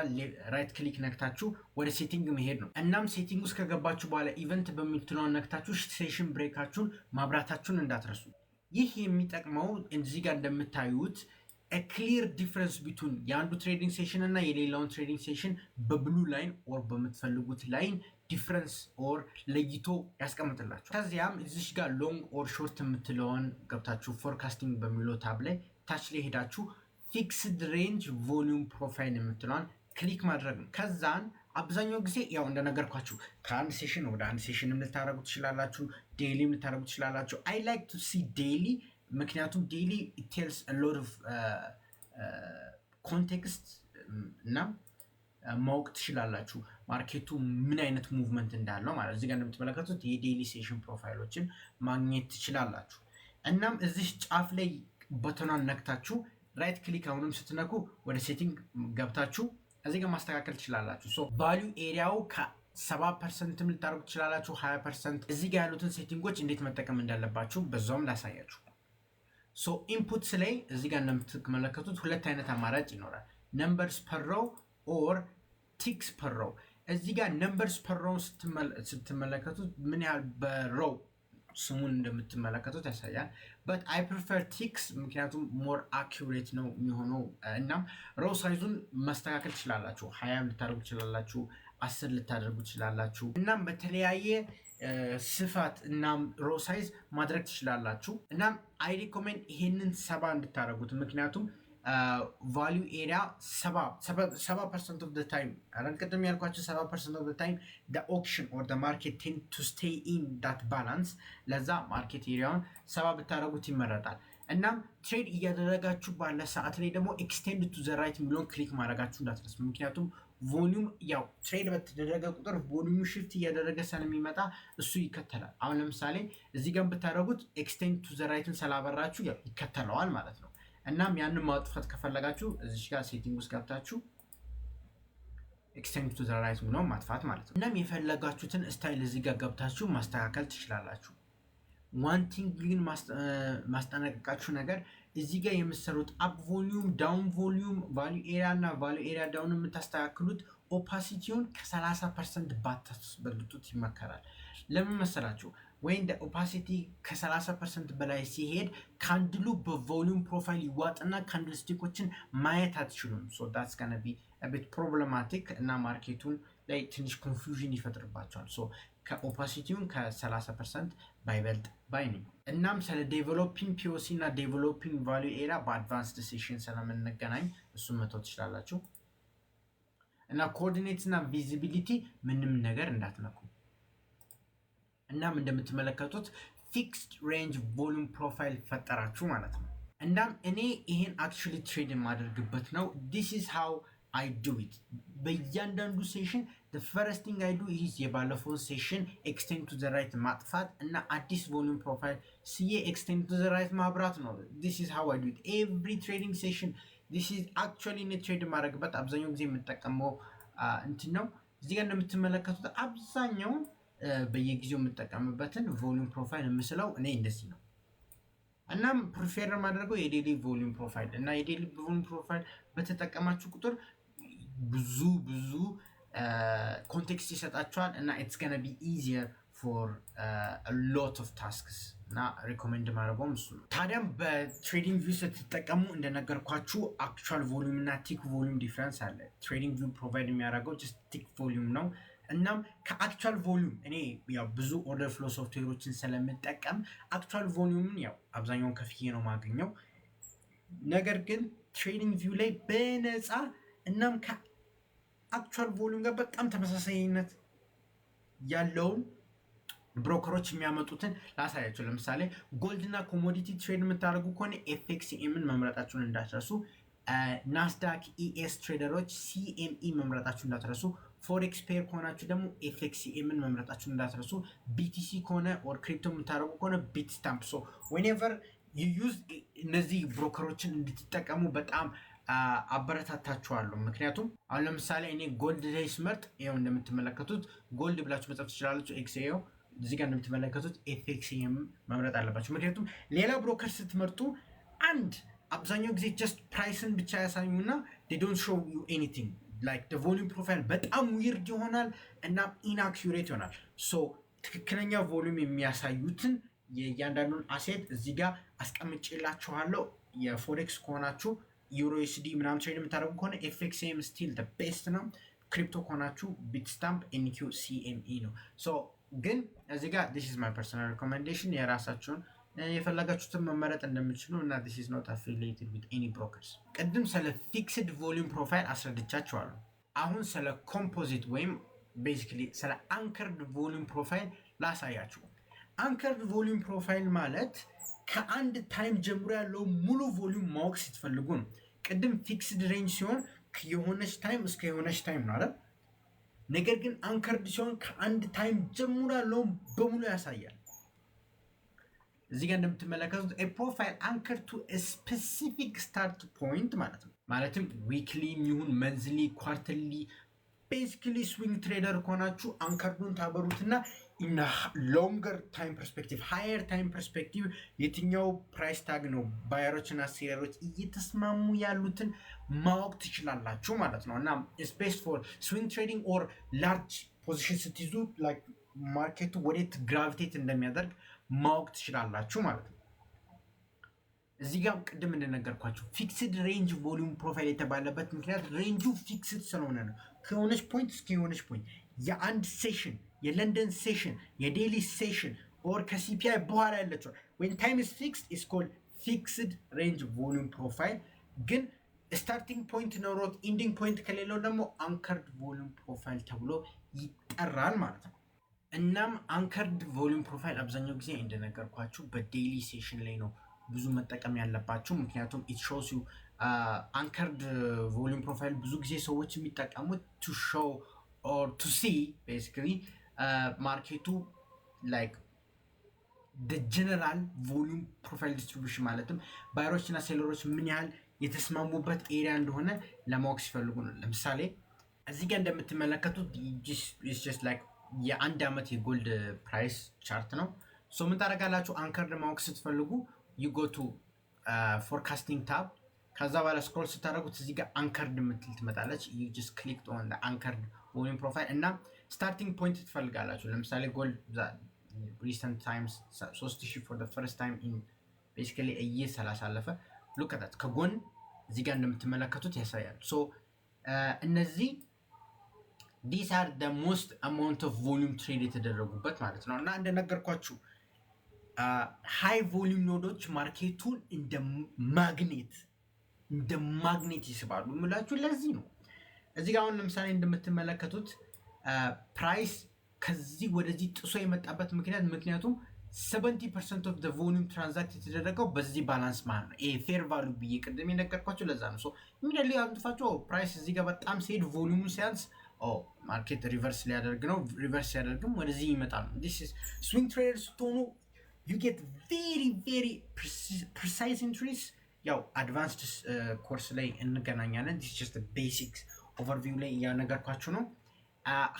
ራይት ክሊክ ነክታችሁ ወደ ሴቲንግ መሄድ ነው። እናም ሴቲንግ ውስጥ ከገባችሁ በኋላ ኢቨንት በምትለውን ነክታችሁ ሴሽን ብሬካችሁን ማብራታችሁን እንዳትረሱ። ይህ የሚጠቅመው እዚህ ጋር እንደምታዩት ክሊር ዲፍረንስ ቢቱን የአንዱ ትሬዲንግ ሴሽን እና የሌላውን ትሬዲንግ ሴሽን በብሉ ላይን ኦር በምትፈልጉት ላይን ዲፍረንስ ኦር ለይቶ ያስቀምጥላችሁ። ከዚያም እዚሽ ጋር ሎንግ ኦር ሾርት የምትለውን ገብታችሁ ፎርካስቲንግ በሚለው ታብ ላይ ታች ላይ ሄዳችሁ ፊክስድ ሬንጅ ቮሊዩም ፕሮፋይል የምትለዋን ክሊክ ማድረግ ነው። ከዛን አብዛኛው ጊዜ ያው እንደነገርኳችሁ ከአንድ ሴሽን ወደ አንድ ሴሽንም ልታደረጉ ትችላላችሁ፣ ዴይሊም ልታደረጉ ትችላላችሁ። አይ ላይክ ቱ ሲ ዴይሊ፣ ምክንያቱም ዴይሊ ቴልስ ሎት ኦፍ ኮንቴክስት እና ማወቅ ትችላላችሁ ማርኬቱ ምን አይነት ሙቭመንት እንዳለው ማለት። እዚህ ጋር እንደምትመለከቱት የዴይሊ ሴሽን ፕሮፋይሎችን ማግኘት ትችላላችሁ። እናም እዚህ ጫፍ ላይ በተኗን ነክታችሁ ራይት ክሊክ አሁንም ስትነኩ ወደ ሴቲንግ ገብታችሁ እዚህ ጋር ማስተካከል ትችላላችሁ። ቫሊዩ ኤሪያው ከ70% ልታደርጉ ትችላላችሁ፣ 20%። እዚህ ጋር ያሉትን ሴቲንጎች እንዴት መጠቀም እንዳለባችሁ በዛውም ላሳያችሁ። ኢንፑትስ ላይ እዚህ ጋር እንደምትመለከቱት ሁለት አይነት አማራጭ ይኖራል። ነምበርስ ፐር ሮው ኦር ቲክስ ፐር ሮው። እዚህ ጋር ነምበርስ ፐር ሮው ስትመለከቱት ምን ያህል በሮው ስሙን እንደምትመለከቱት ያሳያል። በት አይ ፕሪፈር ቲክስ ምክንያቱም ሞር አኪሬት ነው የሚሆነው። እናም ሮው ሳይዙን ማስተካከል ትችላላችሁ። 20 ልታደርጉ ትችላላችሁ፣ 10 ልታደርጉ ትችላላችሁ። እናም በተለያየ ስፋት እናም ሮው ሳይዝ ማድረግ ትችላላችሁ። እናም አይ ሪኮሜንድ ይሄንን 70 እንድታደርጉት፣ ምክንያቱም ቫሊዩ ኤሪያ 70% ኦፍ ዘ ታይም ቅድም ያልኳቸው 70% ኦፍ ዘ ታይም ዘ ኦክሽን ኦር ዘ ማርኬት ቴንድ ቱ ስቴይ ኢን ዳት ባላንስ። ለዛ ማርኬት ኤሪያውን 70 ብታደረጉት ይመረጣል። እናም ትሬድ እያደረጋችሁ ባለ ሰዓት ላይ ደግሞ ኤክስቴንድ ቱ ዘ ራይት የሚለውን ክሊክ ማድረጋችሁ እንዳትረሱ። ምክንያቱም ቮሊዩም ያው ትሬድ በተደረገ ቁጥር ቮሊዩም ሽፍት እያደረገ ስለሚመጣ እሱ ይከተላል። አሁን ለምሳሌ እዚህ ጋር ብታደረጉት ኤክስቴንድ ቱ ዘ ራይትን ስላበራችሁ ያው ይከተለዋል ማለት ነው። እናም ያንን ማጥፋት ከፈለጋችሁ እዚህ ጋር ሴቲንግ ውስጥ ገብታችሁ ኤክስቴንድ ቱ ዘ ራይት ነው ማጥፋት ማለት ነው። እናም የፈለጋችሁትን ስታይል እዚህ ጋር ገብታችሁ ማስተካከል ትችላላችሁ። ዋን ቲንግ ግን ማስጠነቀቃችሁ ነገር እዚህ ጋር የምትሰሩት አፕ ቮሊዩም፣ ዳውን ቮሊዩም፣ ቫልዩ ኤሪያ እና ቫልዩ ኤሪያ ዳውን የምታስተካክሉት ኦፓሲቲውን ከ30% ባታስበልጡት ይመከራል። ለምን መሰላችሁ? ወይም ኦፓሲቲ ከ30% በላይ ሲሄድ ካንድሉ በቮሊዩም ፕሮፋይል ይዋጥና ካንድል ስቲኮችን ማየት አትችሉም። ሶ ዳትስ ጋና ቢ ቢት ፕሮብለማቲክ እና ማርኬቱን ላይ ትንሽ ኮንፊውዥን ይፈጥርባቸዋል። ሶ ከኦፓሲቲውን ከ30% ባይበልጥ ባይ ነኝ። እናም ስለ ዴቨሎፒንግ ፒኦሲ እና ዴቨሎፒንግ ቫልዩ ኤሪያ በአድቫንስድ ሴሽን ስለምንገናኝ እሱን መተው ትችላላችሁ። እና ኮኦርዲኔትስ እና ቪዚቢሊቲ ምንም ነገር እንዳትነኩ። እናም እንደምትመለከቱት ፊክስድ ሬንጅ ቮሉም ፕሮፋይል ፈጠራችሁ ማለት ነው። እናም እኔ ይሄን አክቹዋሊ ትሬድ የማደርግበት ነው። ዲስ ኢዝ ሃው አይ ዱ ኢት። በእያንዳንዱ ሴሽን the first thing I do is የባለፈውን ሴሽን ኤክስቴንድ ቱ ዘ ራይት ማጥፋት እና አዲስ ቮሉም ፕሮፋይል ስዬ ኤክስቴንድ ቱ ዘ ራይት ማብራት ነው። this is how I do it every trading session. this is actually እኔ ትሬድ የማደርግበት አብዛኛው ጊዜ የምጠቀመው እንትን ነው። እዚህ ጋር እንደምትመለከቱት አብዛኛው በየጊዜው የምጠቀምበትን ቮሉም ፕሮፋይል የምስለው እኔ እንደዚህ ነው። እናም ፕሪፌር የማደርገው የዴሊ ቮሉም ፕሮፋይል እና የዴሊ ቮሉም ፕሮፋይል በተጠቀማችሁ ቁጥር ብዙ ኮንቴክስት ይሰጣችኋል እና ኢትስ ገና ቢ ኢዚየር ፎር ሎት ኦፍ ታስክስ እና ሪኮሜንድ ማድረገውም እሱ ነው። ታዲያም በትሬዲንግ ቪው ስትጠቀሙ እንደነገርኳችሁ አክቹዋል ቮሉም እና ቲክ ቮሉም ዲፍረንስ አለ። ትሬዲንግ ቪው ፕሮቫይድ የሚያደርገው ጀስት ቲክ ቮሉም ነው። እናም ከአክቹዋል ቮሉም እኔ ያው ብዙ ኦርደር ፍሎ ሶፍትዌሮችን ስለምጠቀም አክቹዋል ቮሉምን ያው አብዛኛውን ከፍዬ ነው ማገኘው። ነገር ግን ትሬዲንግ ቪው ላይ በነፃ እናም ከአክቹዋል ቮሉም ጋር በጣም ተመሳሳይነት ያለውን ብሮከሮች የሚያመጡትን ላሳያቸው። ለምሳሌ ጎልድ እና ኮሞዲቲ ትሬድ የምታደርጉ ከሆነ ኤፍኤክስኤምን መምረጣችሁን እንዳትረሱ። ናስዳክ ኢኤስ ትሬደሮች ሲኤምኢ መምረጣችሁን እንዳትረሱ። ፎሬክስ ፔር ከሆናችሁ ደግሞ ኤፍኤክስኤምን መምረጣችሁን እንዳትረሱ። ቢቲሲ ከሆነ ኦር ክሪፕቶ የምታደርጉ ከሆነ ቢት ስታምፕ። ሶ ዌኔቨር ዩ ዩዝ እነዚህ ብሮከሮችን እንድትጠቀሙ በጣም አበረታታችኋለሁ። ምክንያቱም አሁን ለምሳሌ እኔ ጎልድ ላይ ስመርጥ ይኸው እንደምትመለከቱት ጎልድ ብላችሁ መጻፍ ትችላላችሁ። ኤክስኤው እዚህ ጋር እንደምትመለከቱት ኤፍኤክስኤም መምረጥ አለባችሁ። ምክንያቱም ሌላ ብሮከር ስትመርጡ አንድ አብዛኛው ጊዜ ጀስት ፕራይስን ብቻ ያሳዩና they don't show you anything like the volume profile በጣም ዊርድ ይሆናል እና ኢንአኩሬት ይሆናል። ሶ ትክክለኛ ቮሉም የሚያሳዩትን የእያንዳንዱን አሴት እዚህ ጋር አስቀምጬላችኋለሁ። የፎሬክስ ከሆናችሁ ዩሮ ዩኤስዲ ምናምን ትሬድ የምታደርጉ ከሆነ ኤፍኤክስኤም ስቲል the best ነው። ክሪፕቶ ከሆናችሁ ቢትስታምፕ ኤንኪው ሲኤምኢ ነው። ሶ ግን እዚህ ጋር this is my personal recommendation የራሳችሁን የፈለጋችሁትን መመረጥ እንደምትችሉ እና this is not affiliated with any brokers። ቅድም ስለ ፊክስድ ቮሉም ፕሮፋይል አስረድቻችኋለሁ። አሁን ስለ ኮምፖዚት ወይም ቤዚክሊ ስለ አንከርድ ቮሉም ፕሮፋይል ላሳያችሁ። አንከርድ ቮሉም ፕሮፋይል ማለት ከአንድ ታይም ጀምሮ ያለው ሙሉ ቮሉም ማወቅ ስትፈልጉ ነው። ቅድም ፊክስድ ሬንጅ ሲሆን የሆነች ታይም እስከ የሆነች ታይም ነው አይደል? ነገር ግን አንከርድ ሲሆን ከአንድ ታይም ጀምሮ ያለው በሙሉ ያሳያል። እዚህ ጋር እንደምትመለከቱት ፕሮፋይል አንከር ቱ ስፔሲፊክ ስታርት ፖይንት ማለት ነው። ማለትም ዊክሊ ይሁን መንዝሊ፣ ኳርተርሊ ቤዚክሊ ስዊንግ ትሬደር ከሆናችሁ አንከርዱን ታበሩትና ኢን ሎንገር ታይም ፐርስፔክቲቭ ሃየር ታይም ፐርስፔክቲቭ የትኛው ፕራይስ ታግ ነው ባየሮች እና ሴለሮች እየተስማሙ ያሉትን ማወቅ ትችላላችሁ ማለት ነው። እና ስፔስ ፎር ስዊንግ ትሬዲንግ ኦር ላርጅ ፖዚሽን ስትይዙ ላይክ ማርኬቱ ወዴት ግራቪቴት እንደሚያደርግ ማወቅ ትችላላችሁ ማለት ነው። እዚህ ጋር ቅድም እንደነገርኳችሁ ፊክስድ ሬንጅ ቮሉም ፕሮፋይል የተባለበት ምክንያት ሬንጁ ፊክስድ ስለሆነ ነው። ከሆነች ፖይንት እስከ የሆነች ፖይንት የአንድ ሴሽን የለንደን ሴሽን የዴሊ ሴሽን ኦር ከሲፒአይ በኋላ ያለችው when time is fixed is called fixed range volume profile። ግን ስታርቲንግ ፖይንት ኖሮት ኢንዲንግ ፖይንት ከሌለው ደግሞ አንከርድ ቮሉም ፕሮፋይል ተብሎ ይጠራል ማለት ነው። እናም አንከርድ ቮሉም ፕሮፋይል አብዛኛው ጊዜ እንደነገርኳችሁ በዴይሊ ሴሽን ላይ ነው ብዙ መጠቀም ያለባችሁ። ምክንያቱም ኢት ሾውስ ዩ አንከርድ ቮሉም ፕሮፋይል ብዙ ጊዜ ሰዎች የሚጠቀሙት ቱ ሾው ኦር ቱ ሲ ቤሲካሊ ማርኬቱ ላይክ ደ ጀነራል ቮሉም ፕሮፋይል ዲስትሪቢዩሽን ማለትም ባየሮች እና ሴለሮች ምን ያህል የተስማሙበት ኤሪያ እንደሆነ ለማወቅ ሲፈልጉ ነው። ለምሳሌ እዚህ ጋር እንደምትመለከቱት ጀስት ላይክ የአንድ ዓመት የጎልድ ፕራይስ ቻርት ነው። ሶ ምን ታደርጋላችሁ? አንከርድ ማወቅ ስትፈልጉ you go to forecasting tab። ከዛ በኋላ ስክሮል ስታደርጉት እዚህ ጋር አንከርድ የምትል ትመጣለች። you just clicked on the anchored volume profile እና starting point ትፈልጋላችሁ። ለምሳሌ ጎልድ recent times 3000 for the first time in basically a year ስላሳለፈ look at that ከጎን እዚህ ጋር እንደምትመለከቱት ያሳያል። ሶ እነዚህ these are the most amount of volume trade የተደረጉበት ማለት ነው። እና እንደነገርኳችሁ ሃይ ቮሉም ኖዶች ማርኬቱን እንደ ማግኔት ይስባሉ የምላችሁ ለዚህ ነው። እዚህ ጋር አሁን ለምሳሌ እንደምትመለከቱት ፕራይስ ከዚህ ወደዚህ ጥሶ የመጣበት ምክንያቱም 70% ኦፍ ዘ ቮሉም ትራንዛክት የተደረገው በዚህ ባላንስ ማለት ነው። ይሄ ፌር ቫሉ ብዬ ቅድም የነገርኳቸው ለዛ ነው። ሶ ኢሚዲየትሊ አምጥፋቸው ፕራይስ እዚህ ጋር በጣም ሲሄድ ቮሉሙ ሲያንስ ማርኬት ሪቨርስ ሊያደርግ ነው። ሪቨርስ ሲያደርግም ወደዚህ ይመጣል ነው። ዲስ ኢዝ ስዊንግ ትሬደር ስትሆኑ ዩ ጌት ቬሪ ፕሪሳይዝ ኢንትሪስ። ያው አድቫንስድ ኮርስ ላይ እንገናኛለን። ዲስ ጀስት ቤሲክስ ኦቨርቪው ላይ እያነገርኳችሁ ነው።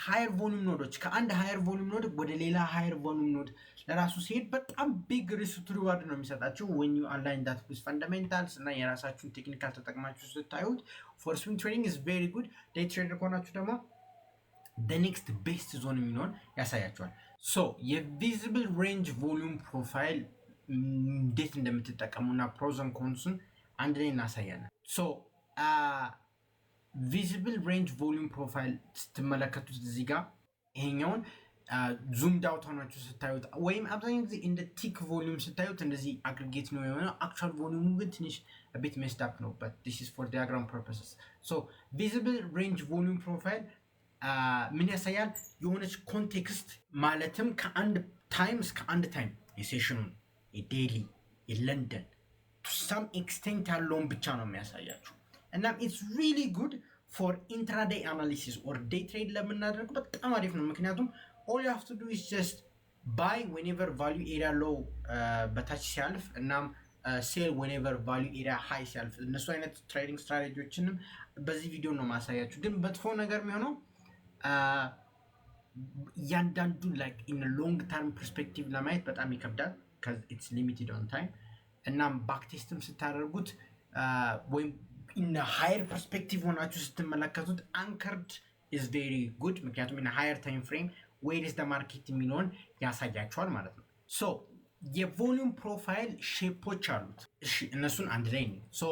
ሃየር ቮሉም ኖዶች ከአንድ ሃየር ቮሉም ኖድ ወደ ሌላ ሃየር ቮሉም ኖድ ለራሱ ሲሄድ በጣም ቢግ ሪስክ ሪዋርድ ነው የሚሰጣችሁ when you align that with fundamentals እና የራሳችሁን ቴክኒካል ተጠቅማችሁ ስታዩት for swing trading is very good። day trader ከሆናችሁ ደግሞ the next best zone የሚሆን ያሳያችኋል። ሶ የቪዚብል ሬንጅ ቮሉም ፕሮፋይል እንዴት እንደምትጠቀሙና ፕሮስ ኤንድ ኮንሱን አንድ ላይ እናሳያለን። ሶ ቪዚብል ሬንጅ ቮሉም ፕሮፋይል ስትመለከቱት እዚህ ጋር ይሄኛውን ዙም ዳውት ሆናችሁ ስታዩት ወይም አብዛኛው ጊዜ እንደ ቲክ ቮሉም ስታዩት እንደዚህ አግሪጌት ነው የሆነው። አክቹዋል ቮሉሙ ግን ትንሽ ቤት ሜስድ አፕ ነው በት ዲስ ኢዝ ፎር ዲያግራም ፐርፐስስ። ሶ ቪዚብል ሬንጅ ቮሉም ፕሮፋይል ምን ያሳያል? የሆነች ኮንቴክስት ማለትም ከአንድ ታይም እስከ አንድ ታይም የሴሽኑን የዴይሊ የለንደን ቱ ሳም ኤክስቴንት ያለውን ብቻ ነው የሚያሳያችሁ። እና ኢትስ ሪሊ ጉድ ፎር ኢንትራዴይ አናሊሲስ ኦር ዴይ ትሬድ ለምናደርግ በጣም አሪፍ ነው። ምክንያቱም all you have to do is just buy whenever value area low በታች ሲያልፍ እናም ሴል whenever value area high ሲያልፍ እነሱ አይነት ትሬዲንግ ስትራቴጂዎችንም በዚህ ቪዲዮ ነው ማሳያችሁ። ግን መጥፎ ነገር የሚሆነው እያንዳንዱን like in a long term perspective ለማየት በጣም ይከብዳል because it's limited on time። እናም ባክ ቴስትም ስታደርጉት ወይም in a higher perspective ሆናችሁ ስትመለከቱት anchored is very good ምክንያቱም in a higher time frame where is the market የሚለውን ያሳያችኋል ማለት ነው። ሶ የቮሉም ፕሮፋይል ሼፖች አሉት። እሺ እነሱን አንድ ላይ ነው። ሶ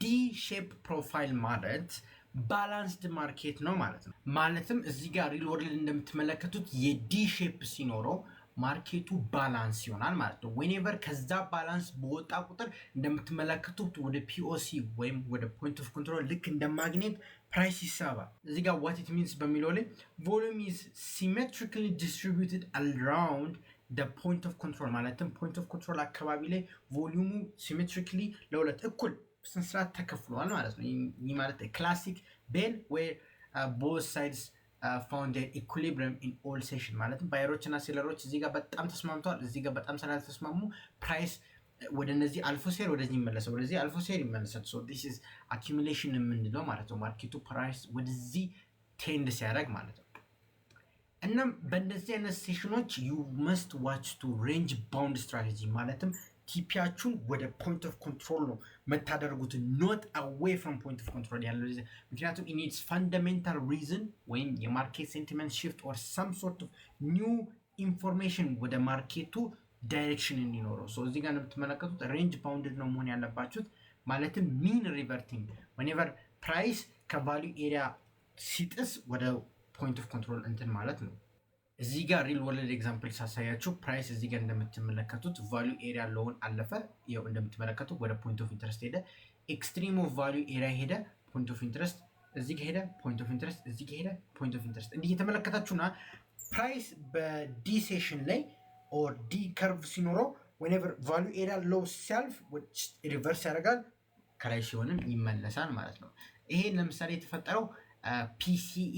ዲ ሼፕ ፕሮፋይል ማለት ባላንስድ ማርኬት ነው ማለት ነው። ማለትም እዚህ ጋር ሪል ወርልድ እንደምትመለከቱት የዲ ሼፕ ሲኖረው ማርኬቱ ባላንስ ይሆናል ማለት ነው። ዌኔቨር ከዛ ባላንስ በወጣ ቁጥር እንደምትመለከቱት ወደ ፒኦሲ ወይም ወደ ፖይንት ኦፍ ኮንትሮል ልክ እንደ ማግኔት ፕራይስ ይሳባል። እዚህ ጋር ዋት ኢት ሚንስ በሚለው ላይ ቮሉም ኢዝ ሲሜትሪካሊ ዲስትሪቢዩትድ አራውንድ ደ ፖይንት ኦፍ ኮንትሮል ማለትም ፖይንት ኦፍ ኮንትሮል አካባቢ ላይ ቮሉሙ ሲሜትሪካሊ ለሁለት እኩል በስነስርዓት ተከፍሏል ማለት ነው። ይህ ማለት ክላሲክ ቤል ወይ ቦዝ ሳይድስ found an equilibrium in all session ማለትም ባየሮች እና ሴለሮች እዚህ ጋር በጣም ተስማምተዋል። እዚህ ጋር በጣም ስላልተስማሙ ፕራይስ ወደ እነዚህ አልፎ ሴር ወደዚህ ይመለሳል፣ ወደዚህ አልፎ ሴር ይመለሳል። ሶ ዲስ ኢዝ አኪሙሌሽን የምንለው ማለት ነው። ማርኬቱ ፕራይስ ወደዚህ ቴንድ ሲያደርግ ማለት ነው። እናም በእንደዚህ አይነት ሴሽኖች ዩ መስት ዋች ቱ ሬንጅ ባውንድ ስትራቴጂ ማለትም ቲፒያችሁን ወደ ፖይንት ኦፍ ኮንትሮል ነው መታደርጉት ኖት አዌይ ፍሮም ፖይንት ኦፍ ኮንትሮል ያለው። ምክንያቱም ኢኒድስ ፋንዳሜንታል ሪዝን ወይም የማርኬት ሴንቲመንት ሽፍት ኦር ሰም ሶርት ኦፍ ኒው ኢንፎርሜሽን ወደ ማርኬቱ ዳይሬክሽን እንዲኖረው። ሶ እዚህ ጋር የምትመለከቱት ሬንጅ ባውንድድ ነው መሆን ያለባችሁት። ማለትም ሚን ሪቨርቲንግ ወኔቨር ፕራይስ ከቫሉ ኤሪያ ሲጥስ ወደ ፖይንት ኦፍ ኮንትሮል እንትን ማለት ነው። እዚህ ጋር ሪል ወርልድ ኤግዛምፕል ሳሳያችሁ ፕራይስ እዚህ ጋር እንደምትመለከቱት ቫሉ ኤሪያ ሎውን አለፈ። ይኸው እንደምትመለከቱት ወደ ፖይንት ኦፍ ኢንትረስት ሄደ። ኤክስትሪም ኦፍ ቫሉ ኤሪያ ሄደ፣ ፖይንት ኦፍ ኢንትረስት እዚህ ጋር ሄደ፣ ፖይንት ኦፍ ኢንትረስት እዚህ ጋር ሄደ፣ ፖይንት ኦፍ ኢንትረስት። እንዲህ የተመለከታችሁና ፕራይስ በዲ ሴሽን ላይ ኦር ዲ ከርቭ ሲኖረው whenever ቫሉ ኤሪያ ሎው ሲያልፍ ሪቨርስ ያደርጋል፣ ከላይ ሲሆንም ይመለሳል ማለት ነው። ይሄ ለምሳሌ የተፈጠረው ፒሲኢ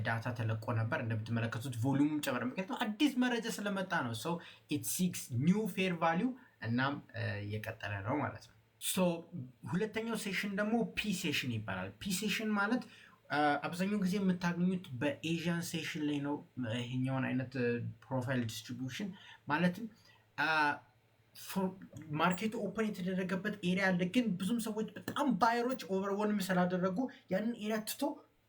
ዳታ ተለቆ ነበር። እንደምትመለከቱት ቮሉም ጨመረ፣ ምክንያቱም አዲስ መረጃ ስለመጣ ነው። ሶ ኢት ሲክስ ኒው ፌር ቫሊዩ እናም የቀጠለ ነው ማለት ነው። ሶ ሁለተኛው ሴሽን ደግሞ ፒ ሴሽን ይባላል። ፒ ሴሽን ማለት አብዛኛው ጊዜ የምታገኙት በኤዥያን ሴሽን ላይ ነው። ይሄኛውን አይነት ፕሮፋይል ዲስትሪቢዩሽን ማለትም ማርኬቱ ኦፐን የተደረገበት ኤሪያ አለ፣ ግን ብዙም ሰዎች በጣም ባየሮች ኦቨርወልም ስላደረጉ ያንን ኤሪያ ትቶ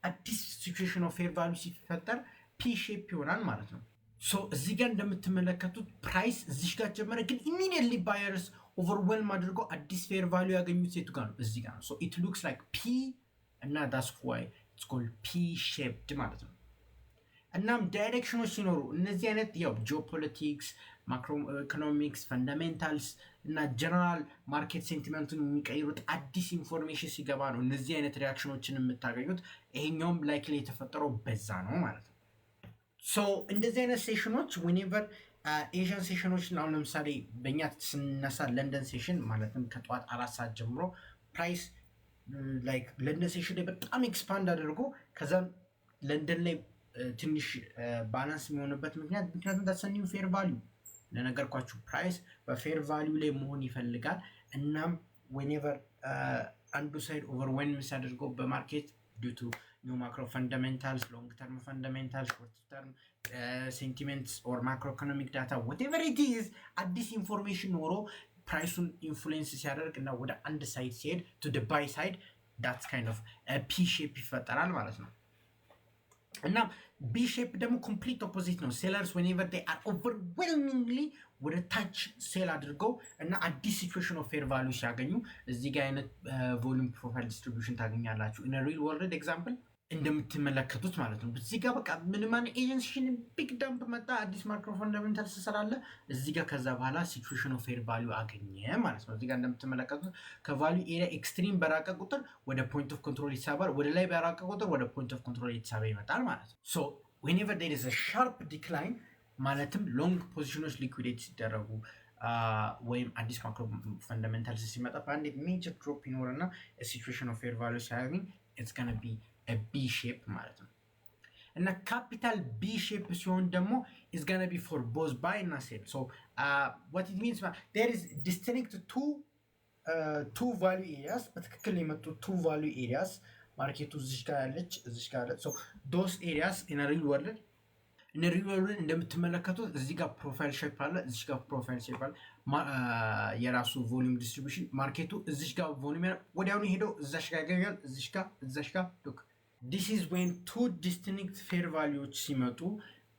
አዲስ ሲቹዌሽን ኦፍ ፌር ቫሉ ሲፈጠር ፒ ሼፕ ይሆናል ማለት ነው። ሶ እዚህ ጋር እንደምትመለከቱት ፕራይስ እዚህ ጋር ጀመረ፣ ግን ኢሚዲየትሊ ባየርስ ኦቨርዌልም አድርገው አዲስ ፌር ቫሉ ያገኙት ሴቱ ጋር ነው፣ እዚህ ጋር ነው። ሶ ኢት ሉክስ ላይክ ፒ እና ዳትስ ዋይ ኢትስ ኮልድ ፒ ሼፕድ ማለት ነው። እናም ዳይሬክሽኖች ሲኖሩ እነዚህ አይነት ያው ጂኦፖለቲክስ፣ ማክሮ ኢኮኖሚክስ፣ ፈንዳሜንታልስ እና ጀነራል ማርኬት ሴንቲመንቱን የሚቀይሩት አዲስ ኢንፎርሜሽን ሲገባ ነው እነዚህ አይነት ሪያክሽኖችን የምታገኙት። ይሄኛውም ላይክሊ የተፈጠረው በዛ ነው ማለት ነው። ሶ እንደዚህ አይነት ሴሽኖች ዌኔቨር ኤዥያን ሴሽኖችን አሁን ለምሳሌ በእኛ ስነሳ ለንደን ሴሽን ማለትም ከጠዋት 4 ሰዓት ጀምሮ ፕራይስ ላይክ ለንደን ሴሽን ላይ በጣም ኤክስፓንድ አድርጎ ከዛም ለንደን ላይ ትንሽ ባላንስ የሚሆንበት ምክንያቱም ዳሰኒው ፌር ቫሊዩ ለነገርኳችሁ ፕራይስ በፌር ቫሊዩ ላይ መሆን ይፈልጋል። እናም ዌኔቨር አንዱ ሳይድ ኦቨርዌን የሚያደርገው በማርኬት ዲዩ ቱ ኒው ማክሮ ፈንዳሜንታልስ፣ ሎንግ ተርም ፈንዳሜንታልስ፣ ሾርት ተርም ሴንቲሜንትስ ኦር ማክሮ ኢኮኖሚክ ዳታ ወቴቨር ኢት ኢዝ አዲስ ኢንፎርሜሽን ኖሮ ፕራይሱን ኢንፍሉዌንስ ሲያደርግ እና ወደ አንድ ሳይድ ሲሄድ ቱ ደ ባይ ሳይድ ዳትስ ካይንድ ኦፍ ፒ ሼፕ ይፈጠራል ማለት ነው። እና ቢ ሼፕ ደግሞ ኮምፕሊት ኦፖዚት ነው። ሴለርስ ዌኔቨር ዴይ አር ኦቨርዌልሚንግሊ ወደ ታች ሴል አድርገው እና አዲስ ሲቹዌሽን ኦፍ ፌር ቫሉ ሲያገኙ እዚህ ጋር አይነት ቮሉም ፕሮፋይል ዲስትሪቢዩሽን ታገኛላችሁ። ኢን ሪል ወርልድ ኤግዛምፕል እንደምትመለከቱት ማለት ነው። እዚህ ጋር በቃ ምንም አይነት ኤጀንሲሽን ቢግ ዳምፕ መጣ፣ አዲስ ማክሮ ፈንዳሜንታል ስላለ እዚህ ጋር ከዛ በኋላ ሲቹዌሽን ኦፍ ፌር ቫሉ አገኘ ማለት ነው። እዚህ ጋር እንደምትመለከቱት ከቫሉ ኤሪያ ኤክስትሪም በራቀ ቁጥር ወደ ፖይንት ኦፍ ኮንትሮል ይሳባል፣ ወደ ላይ በራቀ ቁጥር ወደ ፖይንት ኦፍ ኮንትሮል እየተሳበ ይመጣል ማለት ነው። ሶ ዌኔቨር ዜር ኢዝ አ ሻርፕ ዲክላይን ማለትም ሎንግ ፖዚሽኖች ሊኩዊዴት ሲደረጉ ወይም አዲስ ማክሮ ፈንዳሜንታል ሲመጣ በአንድ ሜጀር ድሮፕ ይኖርና ሲቹዌሽን ኦፍ ፌር ቫሉ ሲያገኝ ኢትስ ጎና ቢ ቢ ሼፕ ማለት ነው። እና ካፒታል ቢ ሼፕ ሲሆን ደግሞ ኢዝ ጋና ቢ ፎር ቦዝ ባይ እና ሴል። ሶ ዋት ኢት ሚንስ ዜር ኢዝ ዲስቲንክት ቱ ቫሉ ኤሪያስ፣ በትክክል የመጡ ቱ ቫሉ ኤሪያስ ማርኬቱ እዚሽ ጋር ያለች እዚሽ ጋር ያለች። ሶ ዶስ ኤሪያስ ኢን ሪል ወርልድ እንደምትመለከቱት እዚህ ጋር ፕሮፋይል ሼፕ አለ፣ እዚህ ጋር ፕሮፋይል ሼፕ አለ። የራሱ ቮሊዩም ዲስትሪቢዩሽን ማርኬቱ እዚህ ጋር ቮሊዩም ወዲያውኑ ሄደው እዛሽ ጋር ያገኛል፣ እዛሽ ጋር ሉክ ዲስ ኢዝ ዌን ቱ ዲስቲንክት ፌር ቫሊዎች ሲመጡ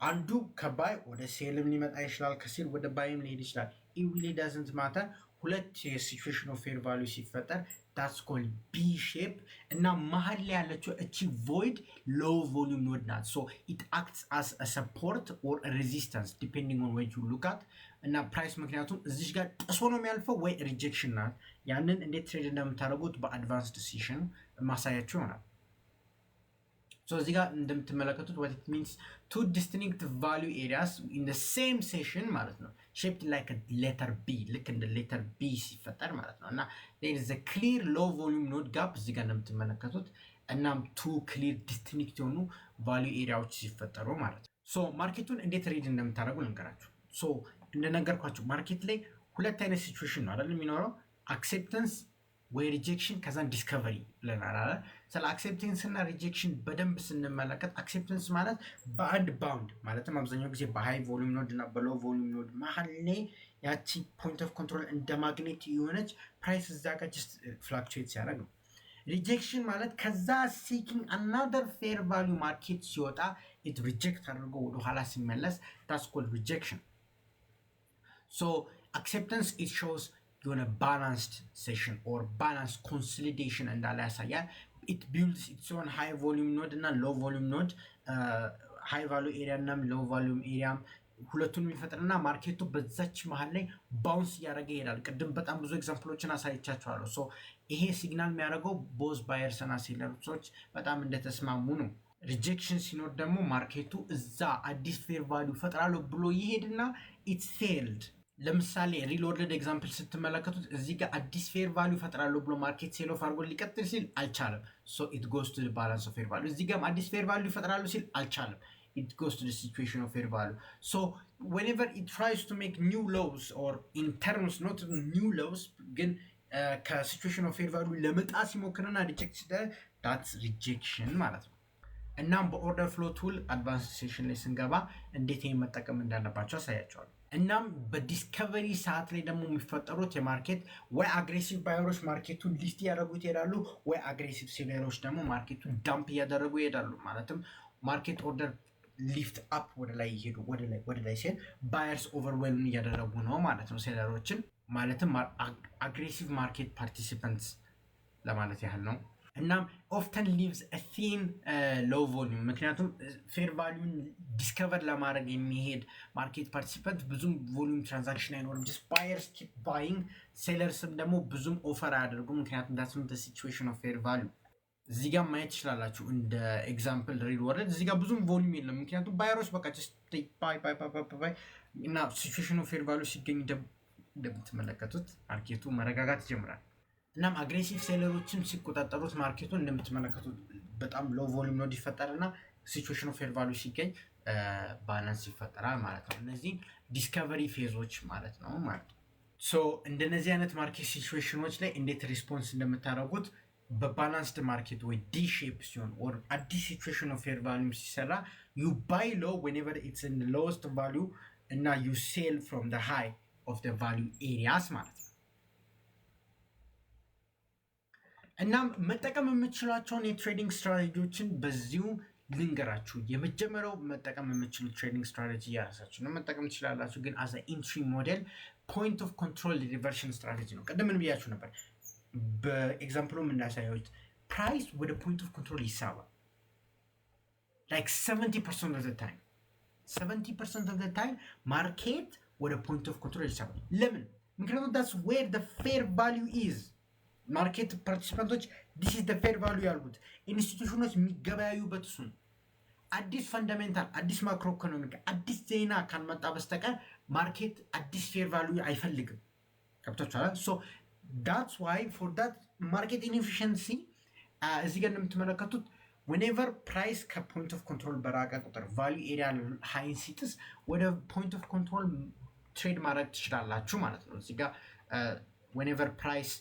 አንዱ ከባይ ወደ ሴልም ሊመጣ ይችላል፣ ከሴል ወደ ባይም ሊሄድ ይችላል። ኢት ሪሊ ዳዝንት ማተር። ሁለት የሲቹዌሽን ኦፍ ፌር ቫሊዩ ሲፈጠር ዳትስ ኮልድ ቢ ሼፕ እና መሀል ላይ ያለችው እቺ ቮይድ ሎው ቮሊዩም ኖድ ናት። ሶ ኢት አክትስ አስ አ ሰፖርት ኦር ሬዚስታንስ ዲፔንዲንግ ኦን ዌር ዩ ሉክ አት እና ፕራይስ ምክንያቱም እዚሽ ጋር ጥሶ ነው የሚያልፈው ወይ ሪጀክሽን ናት። ያንን እንዴት ትሬድ እንደምታደርጉት በአድቫንስድ ሴሽን ማሳያችሁ ይሆናል። ሶ እዚህ ጋር እንደምትመለከቱት what it means two distinct value areas in the same session ማለት ነው shaped like a letter B ልክ እንደ letter B ሲፈጠር ማለት ነው። እና there is a clear low volume node gap እዚህ ጋር እንደምትመለከቱት እናም two clear distinct የሆኑ value ኤሪያዎች ሲፈጠሩ ማለት ነው። ሶ ማርኬቱን እንዴት ሬድ እንደምታደርጉ ልንገራችሁ። ሶ እንደነገርኳችሁ ማርኬት ላይ ሁለት አይነት ሲቹዌሽን ነው አይደል የሚኖረው፣ አክሴፕተንስ ወይ ሪጀክሽን ከዛን ዲስከቨሪ ብለናል አለ። ስለ አክሴፕተንስ እና ሪጀክሽን በደንብ ስንመለከት አክሴፕተንስ ማለት በአንድ ባውንድ ማለትም አብዛኛው ጊዜ በሃይ ቮሉም ኖድ እና በሎ ቮሉም ኖድ መሀል ላይ ያቺ ፖይንት ኦፍ ኮንትሮል እንደ ማግኔት የሆነች ፕራይስ እዛ ጋር ጀስት ፍላክቹዌት ሲያደርግ ነው። ሪጀክሽን ማለት ከዛ ሲኪንግ አናደር ፌር ቫሊዩ ማርኬት ሲወጣ ኢት ሪጀክት አድርጎ ወደኋላ ሲመለስ ታስ ኮልድ ሪጀክሽን። ሶ አክሴፕተንስ ኢት ሾውስ የሆነ ባላንስድ ሴሽን ኦር ባላንስ ኮንሶሊዴሽን እንዳለ ያሳያል። ኢት ቢልድስ ኢትስ ኦን ሃይ ቮሉም ኖድ እና ሎ ቮሉም ኖድ፣ ሃይ ቫሉ ኤሪያ እና ሎ ቮሉም ኤሪያም ሁለቱን የሚፈጥርና ማርኬቱ በዛች መሀል ላይ ባውንስ እያደረገ ይሄዳል። ቅድም በጣም ብዙ ኤግዛምፕሎችን አሳይቻቸዋለሁ። ሶ ይሄ ሲግናል የሚያደርገው ቦዝ ባየርስ እና ሴለርሶች በጣም እንደተስማሙ ነው። ሪጀክሽን ሲኖር ደግሞ ማርኬቱ እዛ አዲስ ፌር ቫሊዩ ፈጥራለሁ ብሎ ይሄድና ኢት ፌልድ። ለምሳሌ ሪል ወርልድ ኤግዛምፕል ስትመለከቱት እዚህ ጋር አዲስ ፌር ቫሊዩ ፈጥራለሁ ብሎ ማርኬት ሴል ኦፍ አድርጎ ሊቀጥል ሲል አልቻለም። ሶ ኢት ጎስ ቱ ባላንስ ኦፍ ፌር ቫሊዩ። እዚህ ጋርም አዲስ ፌር ቫሊዩ ፈጥራለሁ ሲል አልቻለም። ኢት ጎስ ቱ ሲቹዌሽን ኦፍ ፌር ቫሊዩ። ሶ ዌኔቨር ኢት ትራይስ ቱ ሜክ ኒው ሎውስ ኦር ኢን ተርምስ ኖት ኒው ሎውስ ግን ከሲቹዌሽን ኦፍ ፌር ቫሊዩ ለመጣ ሲሞክርና ሪጀክት ሲደረግ ዳትስ ሪጀክሽን ማለት ነው። እናም በኦርደር ፍሎ ቱል አድቫንስ ሴሽን ላይ ስንገባ እንዴት ይሄን መጠቀም እንዳለባቸው አሳያቸዋለሁ። እናም በዲስከቨሪ ሰዓት ላይ ደግሞ የሚፈጠሩት የማርኬት ወይ አግሬሲቭ ባየሮች ማርኬቱን ሊስት እያደረጉት ይሄዳሉ፣ ወይ አግሬሲቭ ሴለሮች ደግሞ ማርኬቱን ዳምፕ እያደረጉ ይሄዳሉ። ማለትም ማርኬት ኦርደር ሊፍት አፕ ወደ ላይ ይሄዱ ወደ ላይ ሲሄድ ባየርስ ኦቨርዌልም እያደረጉ ነው ማለት ነው ሴለሮችን። ማለትም አግሬሲቭ ማርኬት ፓርቲሲፐንትስ ለማለት ያህል ነው። እናም ኦፍተን ሊቭስ ቲን ሎው ቮሊዩም ምክንያቱም ፌር ቫሊዩን ዲስከቨር ለማድረግ የሚሄድ ማርኬት ፓርቲሲፐንት ብዙም ቮሊዩም ትራንዛክሽን አይኖርም። ጀስት ባየርስ ኪፕ ባይንግ፣ ሴለርስም ደግሞ ብዙም ኦፈር አያደርጉም ምክንያቱም ዳትስ ዘ ሲቹዌሽን ኦፍ ፌር ቫሊዩ። እዚህ ጋር ማየት ትችላላችሁ እንደ ኤግዛምፕል ሪል ወርልድ እዚህ ጋር ብዙም ቮሊዩም የለም ምክንያቱም ባየሮች በቃ ጀስት ባይ እና ሲቹዌሽን ኦፍ ፌር ቫሊዩ ሲገኝ እንደምትመለከቱት ማርኬቱ መረጋጋት ይጀምራል። እናም አግሬሲቭ ሴለሮችን ሲቆጣጠሩት ማርኬቱን እንደምትመለከቱት በጣም ሎ ቮሊዩም ኖድ ይፈጠርና ሲቹዌሽን ኦፍ ፌር ቫሊዩ ሲገኝ ባላንስ ይፈጠራል ማለት ነው። እነዚህ ዲስከቨሪ ፌዞች ማለት ነው ሶ እንደነዚህ አይነት ማርኬት ሲቹዌሽኖች ላይ እንዴት ሪስፖንስ እንደምታደርጉት በባላንስድ ማርኬት ወይ ዲ ሼፕ ሲሆን ኦር አዲስ ሲቹዌሽን ኦፍ ፌር ቫሊዩ ሲሰራ ዩ ባይ ሎ ዌንኤቨር ኢትስ ኢን ሎወስት ቫሊዩ እና ዩ ሴል ፍሮም ዘ ሃይ ኦፍ ዘ ቫሊዩ ኤሪያስ ማለት ነው። እናም መጠቀም የምትችሏቸውን የትሬዲንግ ስትራቴጂዎችን በዚሁ ልንገራችሁ። የመጀመሪያው መጠቀም የምትችሉት ትሬዲንግ ስትራቴጂ የራሳችሁ ነው መጠቀም ትችላላችሁ፣ ግን አዘ ኢንትሪ ሞዴል ፖይንት ኦፍ ኮንትሮል ሪቨርሽን ስትራቴጂ ነው። ቅድም ምን ብያችሁ ነበር? በኤግዛምፕሉ የምናሳየት ፕራይስ ወደ ፖይንት ኦፍ ኮንትሮል ይሳባል ላይክ 70% ኦፍ ዘ ታይም 70% ኦፍ ዘ ታይም ማርኬት ወደ ፖይንት ኦፍ ኮንትሮል ይሳባል። ለምን? ምክንያቱም ዳትስ ዌር ዘ ፌር ቫሊዩ ኢዝ። ማርኬት ፓርቲሲፓንቶች ዲስ ኢዝ ዘ ፌር ቫሊዩ ያልኩት ኢንስቲቱሽኖች የሚገበያዩበት እሱን አዲስ ፈንዳሜንታል አዲስ ማክሮ ኢኮኖሚክ አዲስ ዜና ካልመጣ በስተቀር ማርኬት አዲስ ፌር ቫሊዩ አይፈልግም። ገብታችኋል? ሶ that's why for that market inefficiency እዚህ ጋር እንደምትመለከቱት whenever price ከፖይንት ኦፍ ኮንትሮል በራቀ ቁጥር value area high ሲጥስ ወደ point of control ትሬድ ማድረግ ትችላላችሁ ማለት ነው። እዚህ ጋር whenever price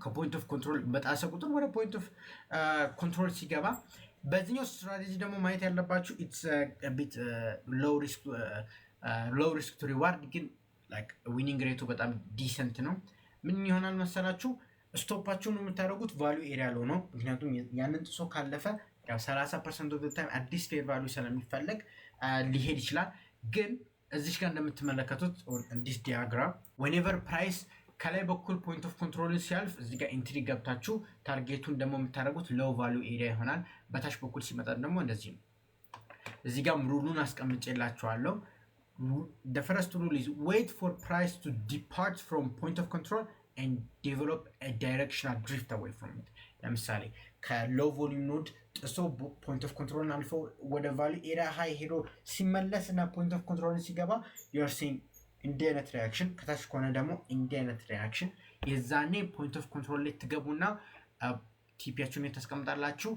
ከፖይንት ኦፍ ኮንትሮል በጣሰ ቁጥር ወደ ፖይንት ኦፍ ኮንትሮል ሲገባ በዚህኛው ስትራቴጂ ደግሞ ማየት ያለባችሁ it's a bit low risk to reward ግን like winning ሬቱ በጣም ዲሰንት ነው። ምን ይሆናል መሰላችሁ? ስቶፓችሁን የምታደርጉት ቫልዩ ኤሪያ ላይ ነው። ምክንያቱም ያንን ጥሶ ካለፈ ያው 30% ኦፍ ዘ ታይም አዲስ ፌር ቫልዩ ስለሚፈልግ ሊሄድ ይችላል። ግን እዚህ ጋር እንደምትመለከቱት ዲስ ዲያግራም whenever price ከላይ በኩል ፖይንት ኦፍ ኮንትሮልን ሲያልፍ እዚህ ጋር ኢንትሪ ገብታችሁ ታርጌቱን ደግሞ የምታደርጉት ሎው ቫልዩ ኤሪያ ይሆናል። በታች በኩል ሲመጣ ደግሞ እንደዚህ ነው። እዚህ ጋር ሩሉን አስቀምጬላችኋለሁ። The first rule is wait for price to depart from point of control and develop a directional drift away from it. ለምሳሌ ከሎው ቮሊዩም ኖድ ጥሶ ፖይንት ኦፍ ኮንትሮልን አልፎ ወደ ቫልዩ ኤሪያ ሃይ ሄዶ ሲመለስ እና ፖይንት ኦፍ ኮንትሮልን ሲገባ you are seeing እንዲህ አይነት ሪያክሽን፣ ከታች ከሆነ ደግሞ እንዲህ አይነት ሪያክሽን። የዛኔ ፖይንት ኦፍ ኮንትሮል ላይ ትገቡና ቲፒያችሁን ታስቀምጣላችሁ።